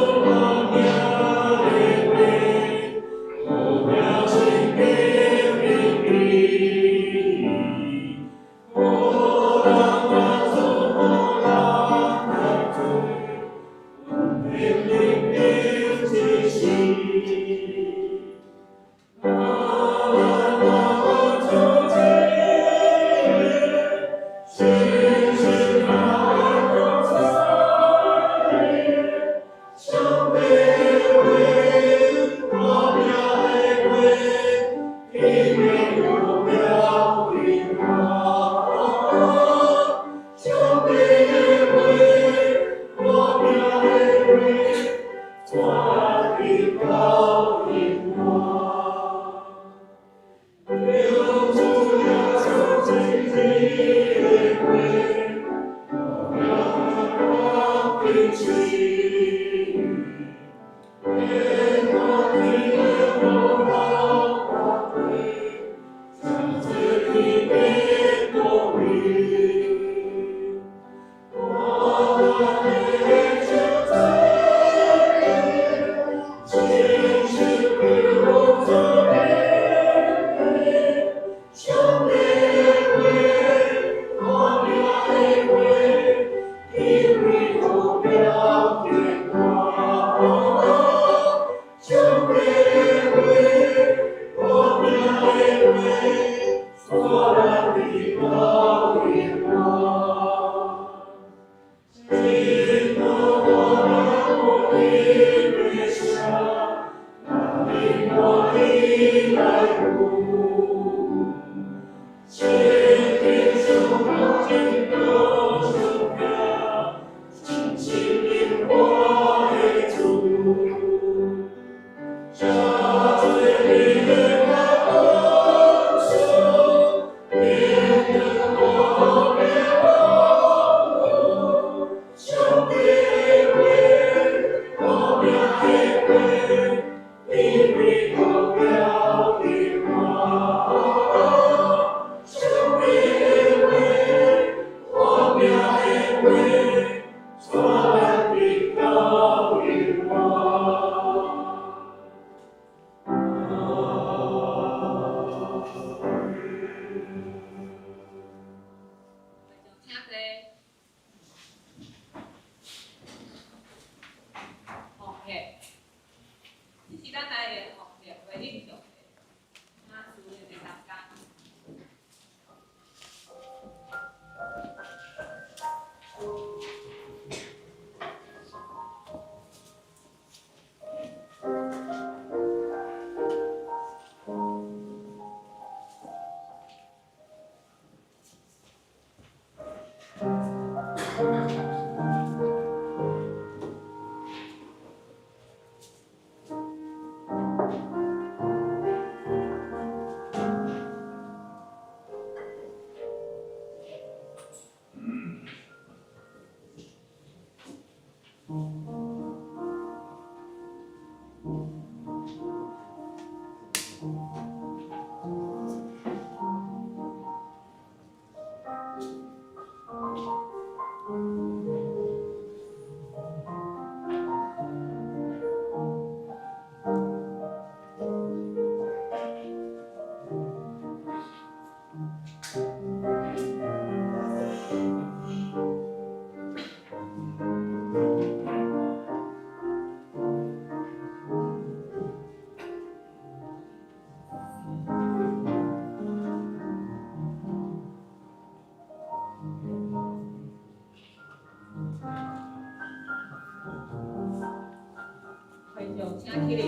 会场请起立。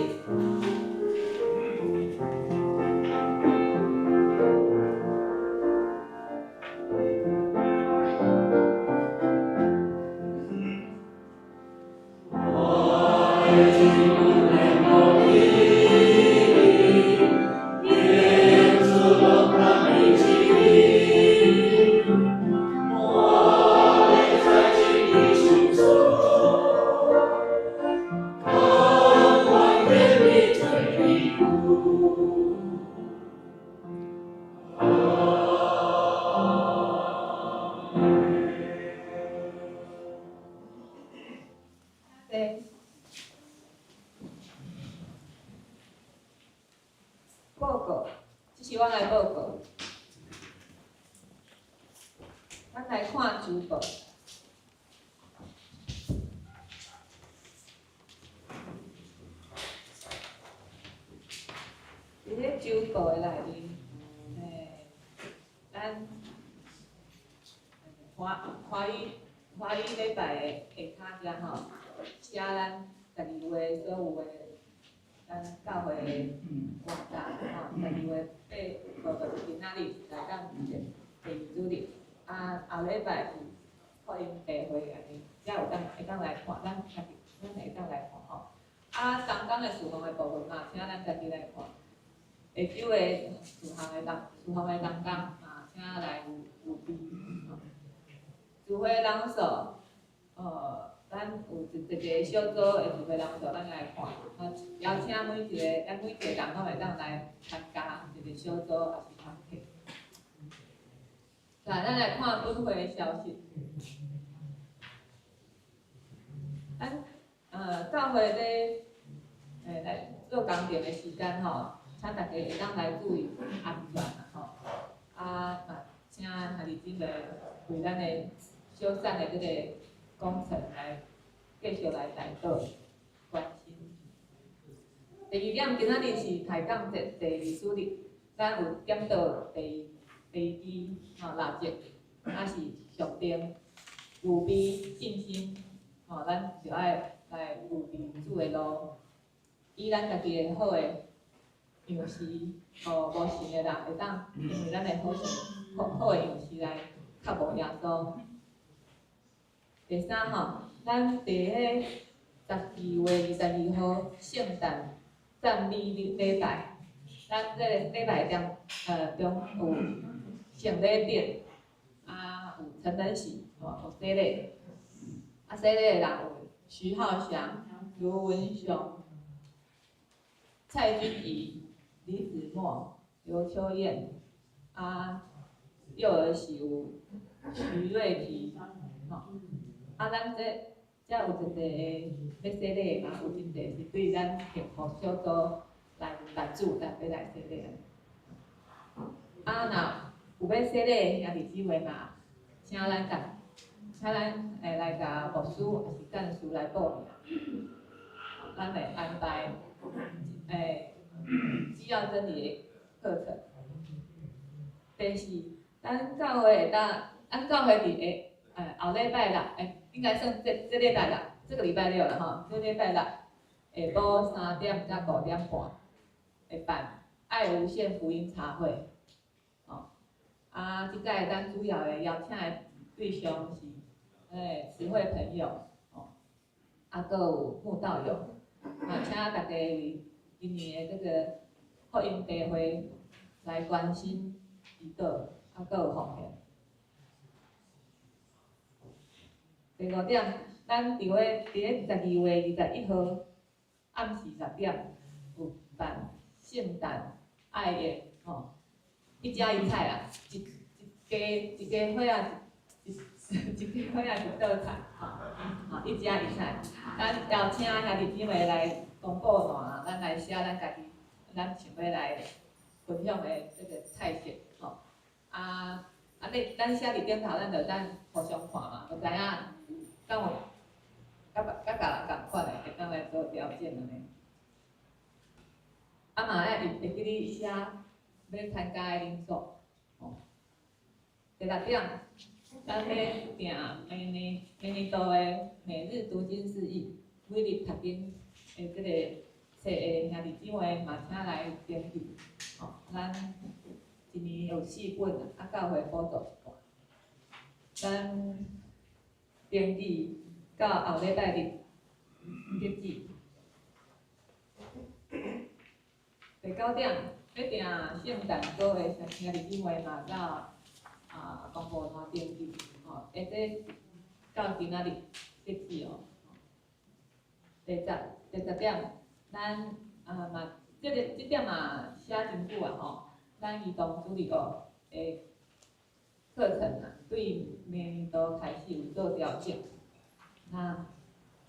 报告，这是我来报告。咱来看主报。伫咧主报的内面，咱华语礼拜的下骹遮吼，写咱12月所有的咱教会的活动吼，12月8号就是今仔日来到第二主日，后礼拜是福音大会安尼，才有会当来看，咱会当来看吼。中间的事奉的部分嘛，请咱家己来看。下周的事奉的中间请来有备。聚会人数，咱有一个小组的聚会人数，咱来看，邀请咱每一个人拢会当来参加一个小组，也是团体。来，咱来看本会的消息。咱教会咧，来做工程的时间吼，请大家会当来注意安全啦吼。请兄弟姊妹为咱的小产的这个工程来继续来带导关心。第二点，今仔日是开讲节第二主日，咱有点到第二支蜡烛，是上灯、有备信心，咱就爱来有备主的路，以咱家己的好的样式，无信的人会当因为咱的好的样式来较无耶稣。第三吼，咱伫迄12月22号圣诞赞美礼拜，咱这个礼拜中有圣礼典，有成人式，有洗礼，洗礼的人有徐浩翔、刘文雄、蔡君怡、李子墨、刘秋燕，幼儿是有徐瑞琪，咱这有一个要洗礼嘛，有一个是对咱幸福小组来主要来洗礼。若有要洗礼兄弟姊妹嘛，请咱来甲牧师也是干事来报名，咱会安排基要真理的课程。第四，咱教会咱教会伫后礼拜六，应该算这礼拜六，这个礼拜六了吼，这礼拜六下晡3点到5点半会办爱无限福音茶会。即届咱主要的邀请的对象是慈惠朋友，搁有慕道友，请大家为今年的这个福音大会来关心祈祷，搁有奉献。第5点，咱伫咧12月21号暗时10点有办圣诞爱宴，一家一菜啦，一家伙仔一道菜，一家一菜。咱邀请兄弟姊妹来公布单，咱来写咱家己，咱想要来分享的这个菜色，咱写伫顶头，咱就互相看嘛，就知影敢有甲别人共款的，会当来做条件安尼。嘛会记你写要参加的人数。第6点，咱要定每年度的每日读经释义，每日读经的这个册的兄弟姊妹嘛，请来登记。咱一年有4本，教会补助一半。咱登记到后礼拜日截止。第9点，要定圣诞节的兄弟姊妹嘛，到公布单登记，下底到今仔日截止哦。第10点，咱嘛，这点嘛写真久啊咱儿童主日学的课程对明年度开始有做调整。请大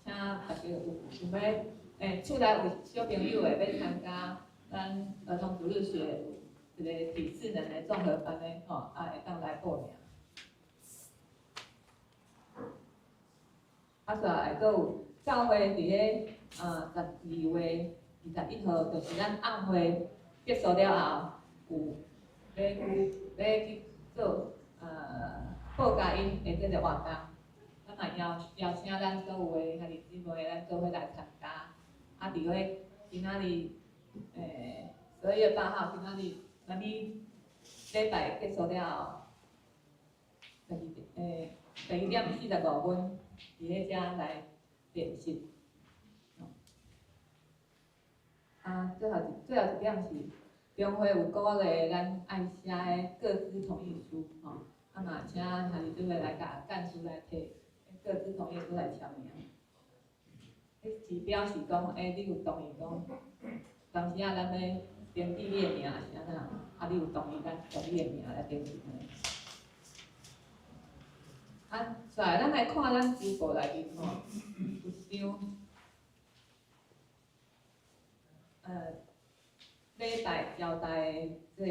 家有要厝内有小朋友的要参加咱儿童主日学一个体智能的综合班的会当来报名。再来，阁有教会伫咧12月21号，就是咱暗会结束了后，有要去做报佳音的这个活动，咱嘛邀请咱所有的兄弟姊妹，咱做伙来参加。伫咧今仔日12月8号，今仔日咱礼拜结束了后，12点45分，伫咧遮来练习。最后一点是，中会有鼓励咱爱写的各自同意书，嘛请兄弟姊妹来甲干事来摕各自同意书来签名。是表示讲，你有同意讲，当时咱要登记你的名是安怎？你有同意咱用你的名来登记呢？再来，咱来看咱书簿内面有张礼拜交代的这个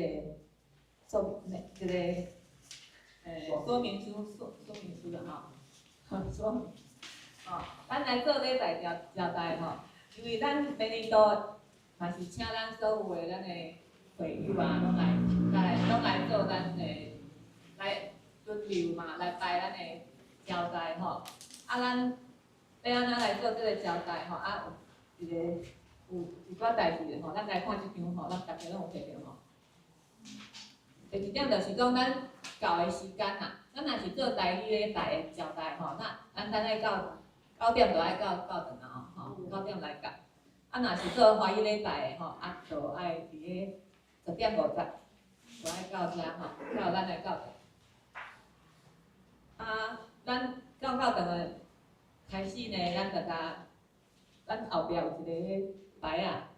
说明书啦说明。咱来做礼拜交代因为咱明年度嘛是请咱所有的咱的会友拢来做咱的来轮流嘛，来拜咱的交代咱要安怎来做这个交代有一寡代志咱来看这张咱大家拢有摕到第二点就是讲咱到的时间啦，咱若是做台语礼拜的交代吼，那咱等下9点就爱到顿啊吼，9点来到。啊，若是做华语礼拜的吼，啊，就爱伫个10:50，就爱到遮吼，到咱的到顿。啊，咱到顿的开始呢，咱后壁有一个牌啊，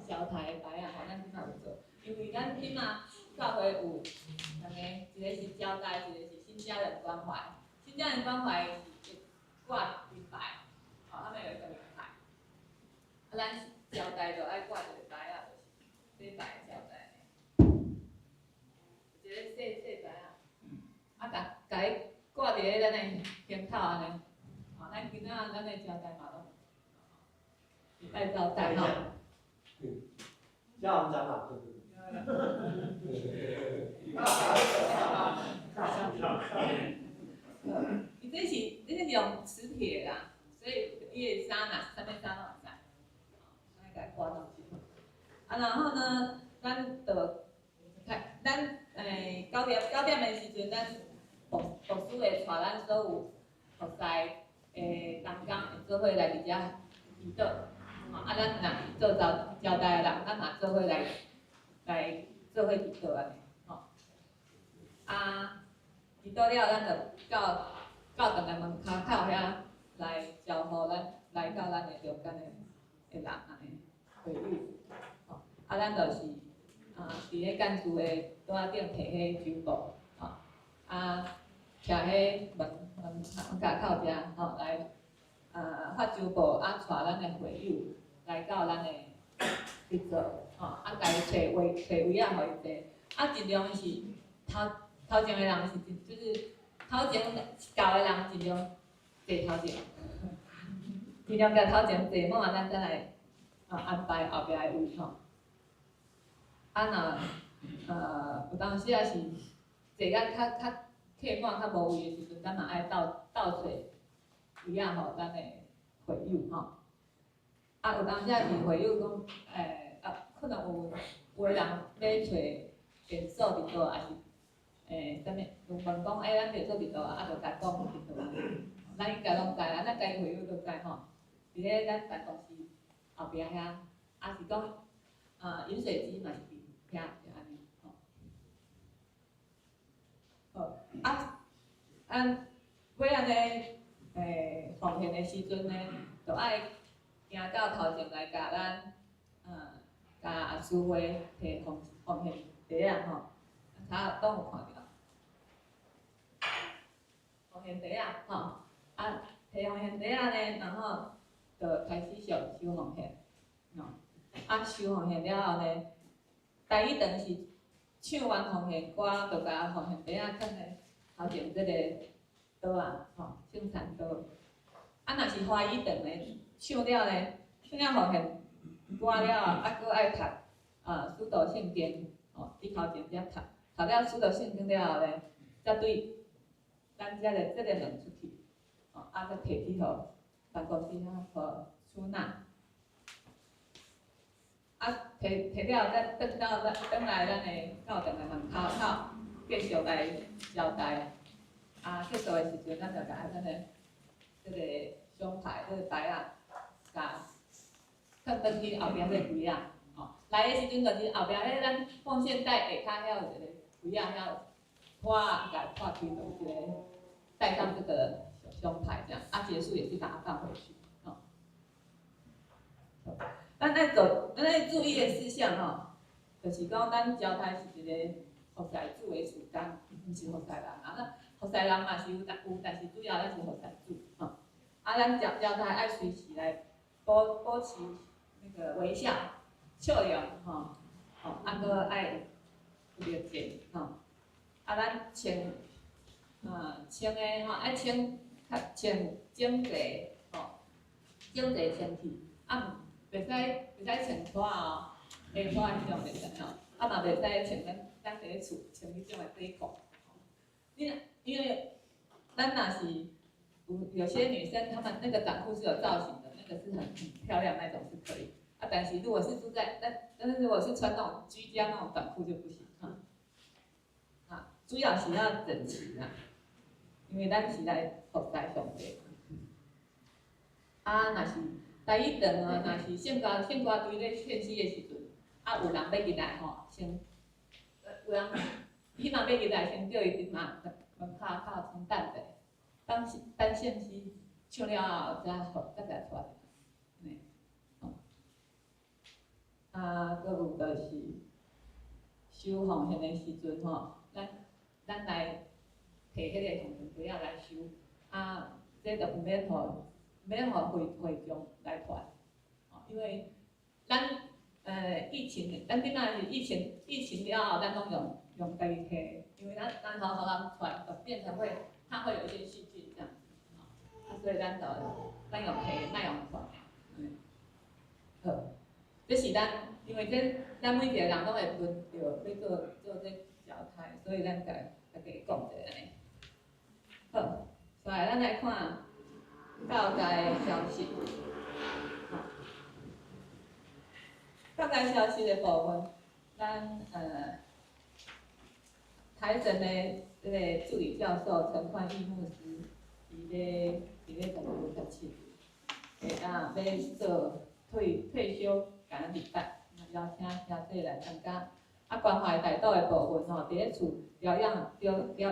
小台的牌啊，吼，咱即马有做，因为咱即马教会有两个，一个是交代，一个是新家人关怀。新家人关怀是挂名牌，吼，他们有一个名牌。啊，咱交代就爱挂一个牌啊，就是礼拜交代的，一个细牌啊，啊，甲伊挂伫咧咱的胸口安尼，吼，咱今仔咱的交代嘛拢，爱交代吼。校长啊，伊这是用磁铁啦，所以伊的衫呐，上面衫拢会使，咱甲挂上去。啊，然后呢，咱9点的时阵，咱牧师会带咱所有服侍的同工会做伙来伫遮祈祷。啊，咱若是做交代的人，咱嘛做伙来做伙祈祷安尼，吼。啊，祈祷了，咱就到顿的门口遐来招呼咱来到咱的中间的人安尼会友，吼。啊，咱就是伫咧干事的桌仔顶摕迄酒布，吼。啊，徛迄门架口遮，吼来发酒布，啊，带咱的会友来到咱的去做，吼，啊，家己找位仔互伊坐，啊，尽量是头前的人是就是头前教的人尽量坐头前，尽量甲头前坐满，咱再来安排后壁的位吼。啊，若有当时也是坐甲较客满、较无位的时阵，咱嘛爱倒找位仔互咱的会友吼。啊，有当时也是会友讲，可能有的人要找电所伫倒，还是啥物？有问讲，咱电所伫倒啊，就甲讲伫倒啊。咱应该拢知啦，咱家己会友都知吼。伫咧咱办公室后壁遐，啊是讲饮水机嘛是伫遐，就安尼吼。好，尾安尼奉献的时阵呢，就爱行到头前来甲咱甲师傅摕奉献袋啊吼，他拢有看着。奉献袋啊吼，啊摕奉献袋啊呢，然后就开始收奉献，吼，啊收奉献了后呢，第一顿是唱完奉献歌，就甲奉献袋啊放咧头前即个桌啊，吼，圣餐桌。啊，若是花语顿呢，唱了呢，唱了奉献歌了后，啊，搁爱读使徒圣经，吼，伫头前遮读，读了使徒圣经了后呢，才对咱遮个门出去，吼，啊，搁摕去互办公室遐互处纳，啊，摕了再转来咱的教堂的门口继续来交代，啊，结束的时阵，咱就甲咱的即个胸牌、即个牌啊，甲放转去后壁迄个柜啊，吼，来的时阵就是后壁迄咱奉献袋下骹遐有一个柜啊，遐拖啊，甲拖开，就有一个带上这个胸牌这样，啊，结束也是把它放回去，吼。咱爱注意的事项吼，就是讲咱交代是一个服侍主的时间，毋是服侍人啊。服侍人嘛是有，但是主要咱是服侍主吼。啊，咱交代爱随时来保持那个微笑、笑容吼，吼，啊，搁爱有热情吼。啊，咱穿的吼爱穿整齐吼，整齐穿去，啊，袂使穿拖哦，下拖迄种袂使吼，啊嘛袂使穿咱伫咧厝穿迄种的短裤。因为咱若是有些女生，她们那个短裤是有造型的，那个是很漂亮那种是可以。啊，但是如果是但是如果是穿那种居家那种短裤就不行哈。主要是要整齐啦，因为咱是来服侍上帝。若是第一堂若是圣歌队咧献诗的时阵，有人要入来吼，先有人希望要入来，先叫伊伫门口先等者，等献诗唱了后，才来出来。搁有就是收奉献的时阵吼，咱来摕迄个奉献杯来收，这就毋免互会众来传，因为咱疫情，咱即摆是疫情了后，咱拢用家己摕，因为咱互人传，就变成它会有一些细菌这样，所以咱用摕，莫用传，好。这是因为咱每一个人拢会轮着要做这交代，所以咱家己讲者安尼。好，所以咱来看教材消息。教材消息的部分，咱台神的这个助理教授陈焕义牧师，伊咧10月17日，要做退休感恩礼拜，邀请兄弟来参加。关怀台岛的部分吼，伫咧厝疗养的兄弟有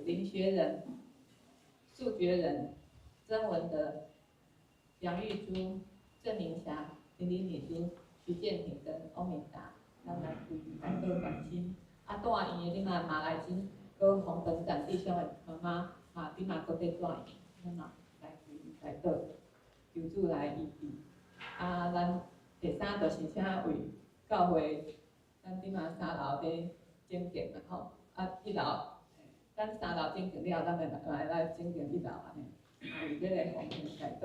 林学仁、素觉仁、曾文德、杨玉珠、郑明霞、林林女珠、徐建平跟欧明达，咱来为台岛关心。住院的你嘛马来金，搁洪本展弟兄的妈妈，你嘛搁在住院，咱嘛来为台岛求主来医治。咱第三就是请为教会，咱即马3楼咧整建嘛吼，1楼，咱3楼整建了后，咱就来整建1楼安尼，为这个奉献台岛。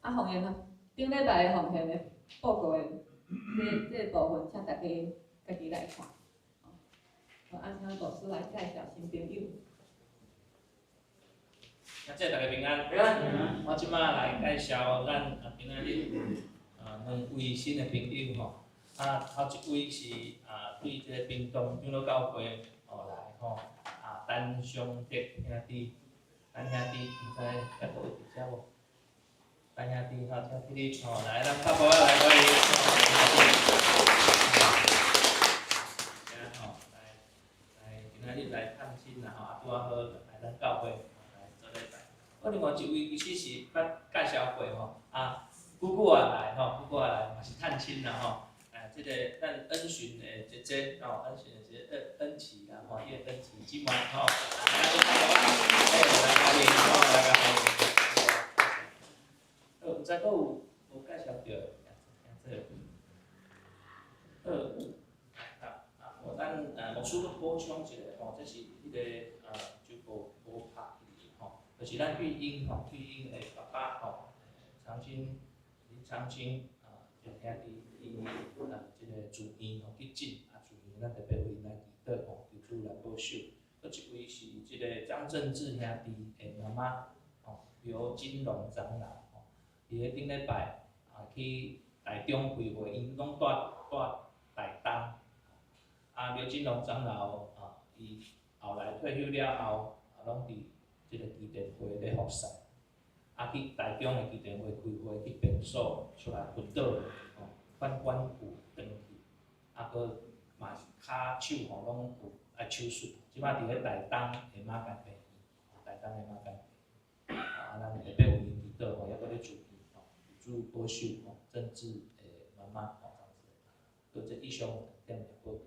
奉献顶礼拜的奉献的报告的这部分，请大家家己来看。好，请牧师来介绍新朋友。感谢大家平安。平安。我即摆来介绍咱平安日2位新的朋友吼。头一位是对这个屏东长老教会来吼陈尚德兄弟，陈兄弟毋知甲倒位伫遮无？陈兄弟吼，请起立来，咱拍鼓来欢迎。来平安日来探亲啦吼，拄好来咱教会。我另外一位其实是捌介绍过吼，久啊来吼，久啊来嘛是探亲啦吼，即个咱恩巡的姐姐吼，恩巡的姐姐恩琪啦吼，伊个恩琪即晚吼，来欢迎吼，来个欢迎。毋知佫有无介绍着，咱牧师佫补充一下吼，这是迄个就无拍。就是咱玉英吼，玉英的爸爸吼，林长青就兄弟伊即个住院吼去诊，住院咱特别为因来祈祷吼，求主来保守。佫一位是即个张正志兄弟的妈妈吼，刘金龙长老吼，伊个顶礼拜去台中开会，因拢住台东，刘金龙长老伊后来退休了后，拢伫即个基电会咧服侍，去台中的基电会开会去便所出来辅导，翻管骨转去，佫嘛是骹手吼拢有爱手术，即摆伫咧台东下马间病院，台东下马间病院，咱特别为因祈祷吼，抑佫咧住院吼，主保守吼，政治的妈妈吼，这样子，佫这以上点来报告。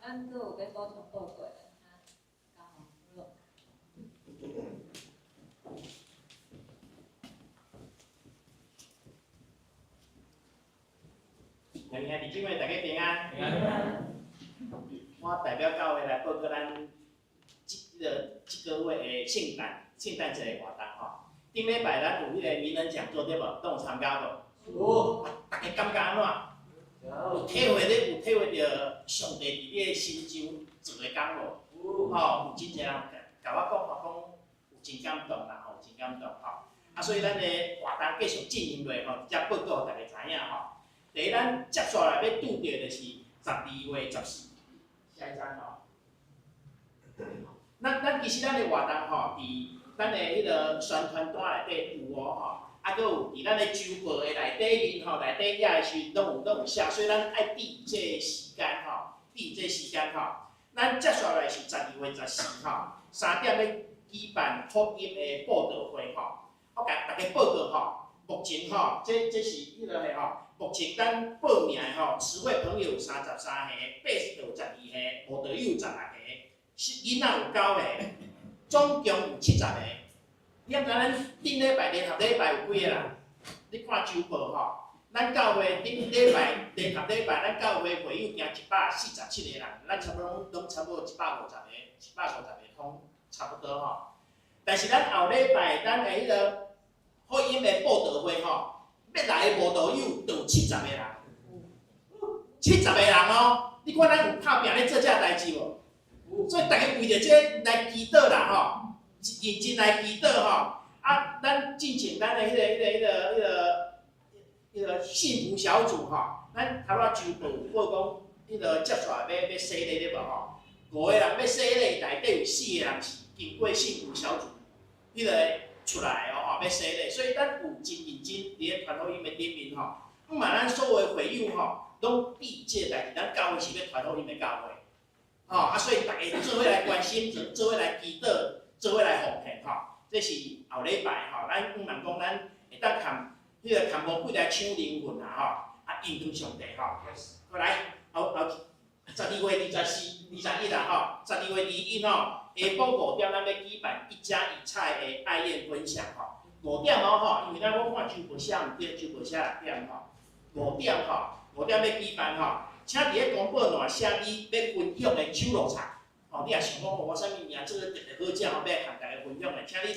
咱佫有咧补充报告的，兄弟姊妹大家平安。平安。我代表教会来报告咱这个月的圣诞节的活动吼。顶礼拜咱有迄个名人讲座对无？都有参加无？有。大家感觉安怎？有体会着上帝伫你的心中做的工无？吼，有真侪人甲我讲有真感动啦，吼，真感动吼。啊，所以咱的活动继续进行落吼，则报告互大家知影吼。第一，咱接下来要拄着就是12月14，下一张吼。咱其实咱的活动吼，伫咱的迄个宣传单内底有哦吼，啊，搁有伫咱的周报的内底面吼，内底写的时拢有写，所以咱爱记这个时间吼，记这个时间吼。咱接下来是12月14号，3点要举办福音的布道会吼。我甲大家报告吼，目前吼，这是迄个个吼，目前咱报名的吼，慈惠朋友33个，八道12个，无道友10个，囡仔有9个，总共有70个。你毋知咱顶礼拜联合礼拜有几个人？你看周报吼，咱教会顶礼拜联合礼拜，咱教会会友行147个人，咱差不多拢差不多150个通差不多吼。但是咱后礼拜咱的迄个福音的布道会吼，要来的无道友就有70个人，70个人哦。你看咱有拍拼咧做这代志无？所以大家为着这来祈祷啦吼，认真来祈祷吼。啊，咱进前咱的迄个幸福小组吼，咱头仔周报报讲，迄个接下来要洗礼咧无吼？5个人要洗礼，内底有4个人是经过幸福小组迄个出来哦，要洗礼，所以咱有真认真伫咧传福音的顶面吼。嘛，咱所有的会友吼，拢记这代志，咱教会是要传福音的教会。啊，所以大家做伙来关心，做伙来祈祷，做伙来奉献吼。这是后礼拜吼，咱毋通讲咱会当含迄个含魔鬼来抢灵魂啊吼，啊应用上帝吼。过来后12月21啦吼，12月21吼，下晡5点咱要举办1家1菜的爱宴分享吼。5点吼，因为咱我看周报写毋对，周报写6点吼，5点要举办吼。请伫咧公报栏写你要分享的手路菜，吼，你也想讲我啥物名做得特别好食，我要向大家分享的，请你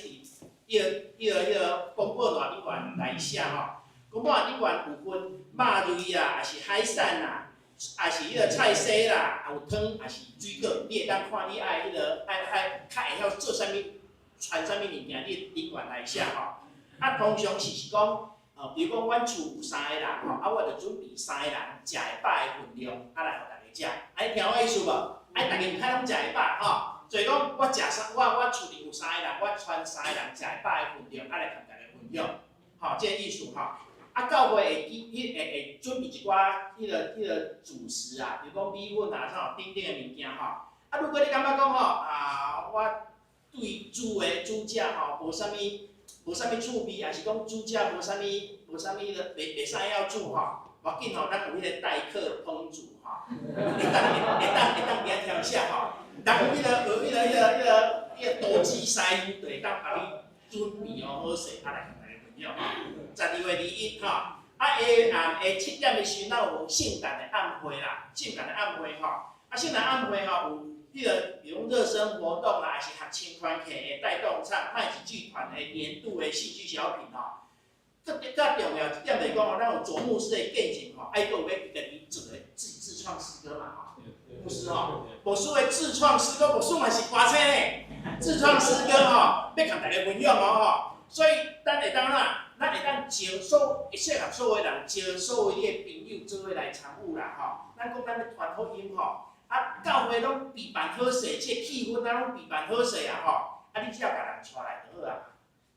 伫迄个公报栏顶悬来写吼。公报栏顶悬有分肉类啦，还是海产啦，还是迄个菜色啦，也有汤，还是水果，你会当看你爱迄个爱较会晓做啥物，传啥物物件，你顶悬来写吼。啊，通常是讲。比如讲，阮厝有3个人吼，啊，我就准备3个人食会饱的分量，啊来互大家食。啊，听我意思无？啊，大家毋太拢食会饱吼，所以讲我厝里有3个人，我传3个人食会饱的分量，啊来互大家分享。吼，这个意思吼。啊，教会会准备一寡迄个主食啊，比如讲米粉啊，啥等等的物件吼。啊，如果你感觉讲吼我对煮食吼无啥物趣味，还是讲煮食无啥物袂使晓煮吼，无要紧吼，咱有迄个代课烹煮吼，会当给调写吼，咱有迄个多机师傅，就会当帮你准备哦好势，啊来大家分享吼。12月21吼，啊下7点的时阵，咱有圣诞的暗会啦，圣诞的暗会吼，啊圣诞暗会吼有。迄个，比如热身活动啦，还是学青团体的带动唱，麦子剧团的年度的戏剧小品吼。更重要一点就是讲吼，咱有卓牧师的见证吼，还佫有要家己做的自创诗歌嘛吼。牧师吼，牧师的自创诗歌，牧师嘛是歌星诶，自创诗歌吼，要甲大家分享吼。所以咱会当咱会当招一切合所有人，招所有你的朋友做伙来参与啦吼。咱讲咱的传福音吼。啊，教会拢备办好势，即个气氛啊拢备办好势啊吼，啊你只要甲人带来就好啊。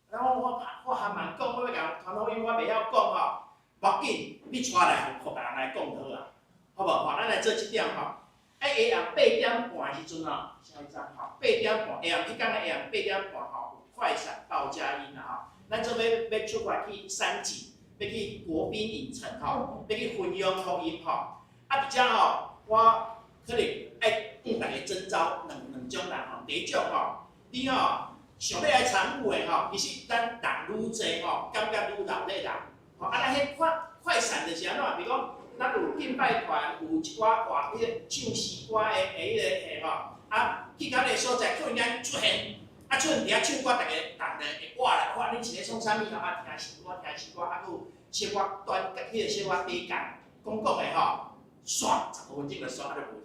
然后我还蛮讲，我要甲传福音，我袂晓讲吼，无要紧，你带来互别人来讲就好啊，好无？吼，咱来做即点吼。下暗8点半时阵吼，下一张吼，8点半下暗迄天的下暗8点半吼，有快闪报佳音啊吼，咱做要出发去山景，要去国宾影城吼，要去分享福音吼，啊而且吼我。可能爱向大家征召两种人吼，第一种吼，你吼想要来参与的吼，其实咱人愈济吼，感觉愈热烈啦。吼，啊，咱迄快闪就是安怎？比如讲，咱有敬拜团，有一寡迄个唱诗歌的迄个吼，啊，去到迄个所在，突然间出现，啊，出现伫遐唱歌，大家会哇来，哇，你是咧创啥物？啊，听诗歌，啊，佫有小可短，迄个小可短讲的吼，刷15分钟就刷就无。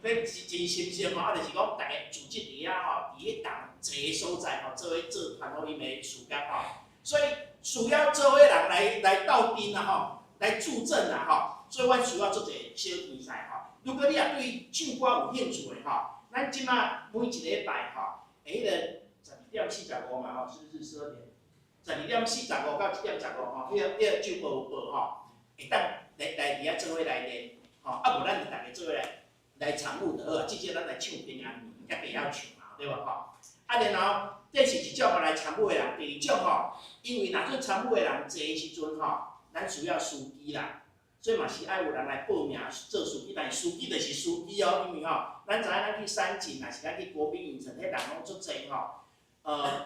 迄真心声吼，啊，就是讲大家组织伫遐吼，伫迄当一个所在吼，做伙做传福音的事工吼。所以需要做伙人来斗阵啊吼，来助阵啊吼，所以阮需要做一个小比赛吼。如果你也对唱歌有兴趣的吼，咱即马每一礼拜吼，迄个12:45嘛吼，是不是12:45到1:15吼，迄个就无吼，会当来伫遐做伙来练吼，啊无咱就大家做伙来参与就好啊，至少咱来唱平安眠，甲袂晓唱嘛，对无吼？啊，然后这是一种来参与的人，第二种吼，因为若做参与的人侪的时阵吼，咱需要司机啦。所以嘛是爱有人来报名做司机，但是司机就是司机哦，因为吼，咱知影咱去山景，若是咱去国宾影城，迄人拢足济吼。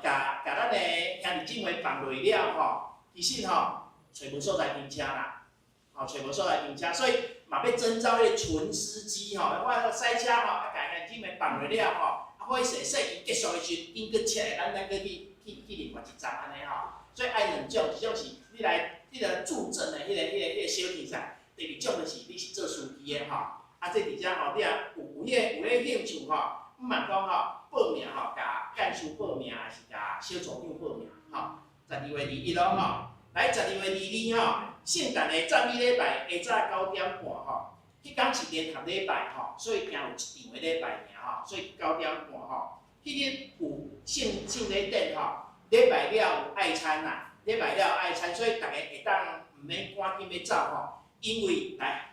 甲咱的兄弟姊妹放落了吼，其实吼找无所在停车啦，吼找无所在停车，所以嘛要征召迄个纯司机吼，我赛车吼，啊甲兄弟姊妹放落了吼，啊火势伊结束的时阵，紧佫切，咱搁去另外一站安尼吼，所以爱两种，一种是你来。迄个助阵的迄个小比赛，第二种就是你是做司机的吼，啊，这伫遮吼，你啊有迄兴趣吼，毋茫讲吼报名吼，甲干事报名，还是甲小组长报名吼。12月21号吼，来12月22吼，圣诞的赞美礼拜下早9点半吼，迄天是联合礼拜吼，所以惊有一场的礼拜尔吼，所以9点半吼，迄日有圣礼典吼，礼拜了有爱餐啦。礼拜了爱餐，所以大家会当毋免赶紧要走吼，因为来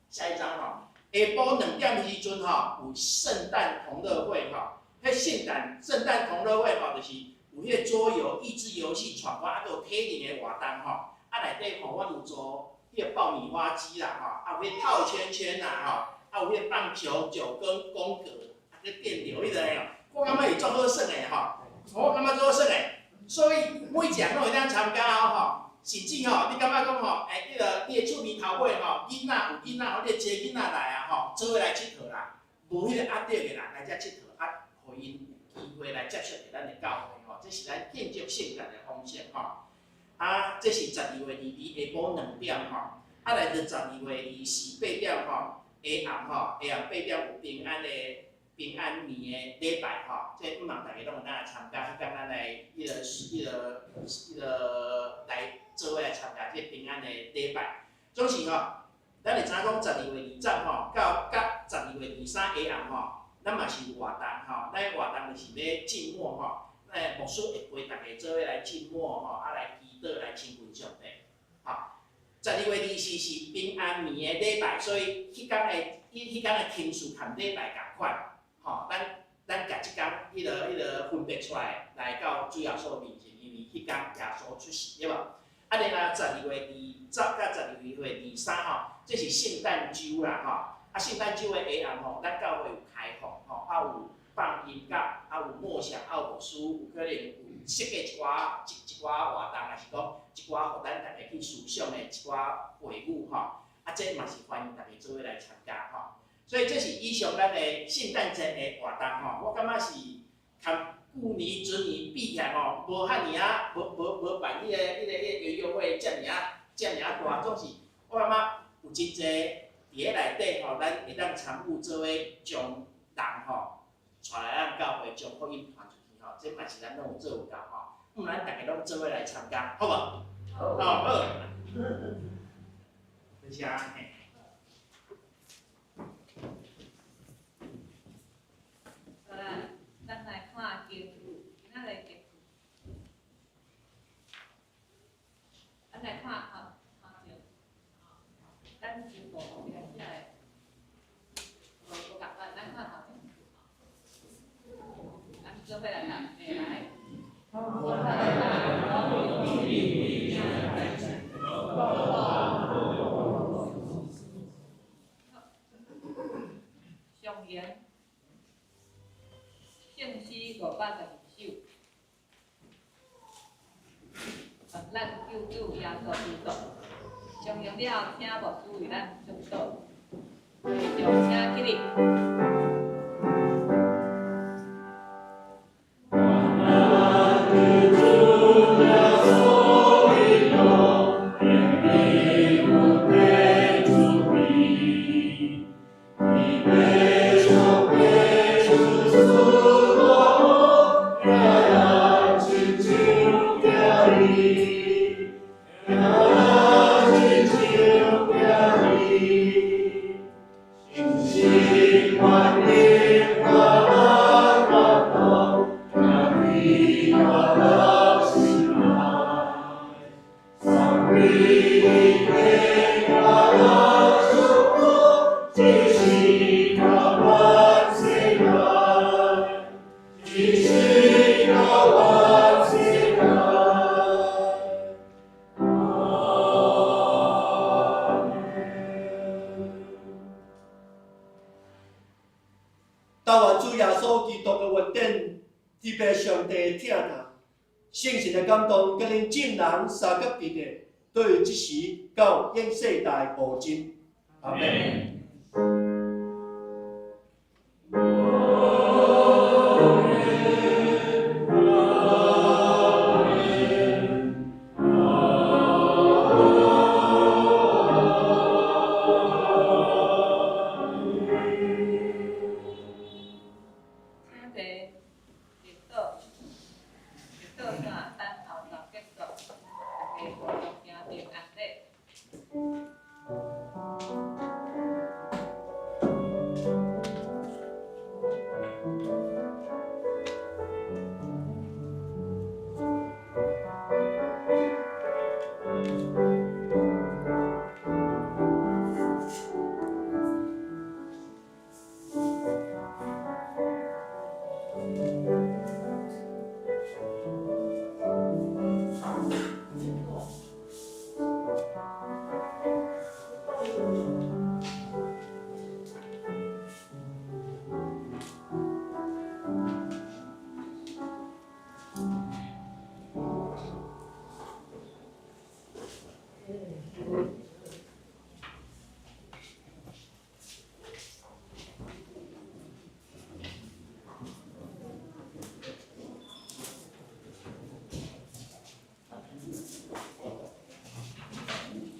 下一张吼，下晡2点时阵吼有圣诞同乐会吼，迄圣诞同乐会吼就是有迄个桌游、益智游戏、闯关，啊，有体能的活动吼，啊内底吼阮有做迄个爆米花机啦吼，啊有迄套圈圈啦吼，啊有迄棒球、九根、宫格，啊迄电流迄个吼，我感觉是足好耍的吼，我感觉足好耍的。所以每一项拢会当参加吼，甚至吼，你感觉讲吼，迄个你的厝边头尾吼，囡仔有囡仔吼，你接囡仔来啊吼，做伙来佚佗啦，无迄个压力的人来遮佚佗，啊，互因有机会来接触咱的教会吼，这是咱庆祝圣诞的方式吼。啊，这是12月22下晡2点吼，啊来到12月24 8点吼，下暗8点有平安年的礼拜吼，即毋茫大家拢有当来参加，迄天咱来迄个来做伙来参加即平安的礼拜。总是吼，咱会知影讲12月20吼，到12月23下暗吼，咱嘛是有活动吼，咱活动就是要浸抹吼，咱牧师会陪大家做伙来浸抹吼，啊来祈祷来亲近上帝。吼，12月24是平安年的礼拜，所以迄天的天数含礼拜共款。吼，咱甲即天迄个分别出来，来到主耶稣面前，因为迄天耶稣出世，对无？啊，然后12月20到12月23吼，这是圣诞周啦吼。啊，圣诞周的下暗吼，咱教会有开放吼，啊有放音乐，啊有默想，啊有牧师，有可能有设计一寡活动，还是讲一寡互咱大家去思想的一寡会舞吼。啊，这嘛是欢迎大家做伙来参加吼。所以这是以上咱的圣诞节的活动吼，我感觉是较旧年、前年比起来吼，无遐尔啊，无办迄个游泳会遮尔大，总是我感觉有真济伫咧内底吼，咱会当参与做伙将人吼带来咱教会，将福音传出去吼，这嘛是咱拢有做有到吼，咱大家拢做伙来参加，好无？好。多谢嘿。咱来看经句，今仔日经句，咱来看着，咱全部这个无共款，咱看头前，咱做伙来读，来。上言。圣诗582首，咱救主耶稣基督，上用了，请牧师为咱祝祷，就请起立。Glory. 但愿主耶稣基督的恩典，天父上帝听他，圣神的感动，甲恁众人三甲地的，对即时到永世代保证。阿门。请坐，坐下，等候到结束。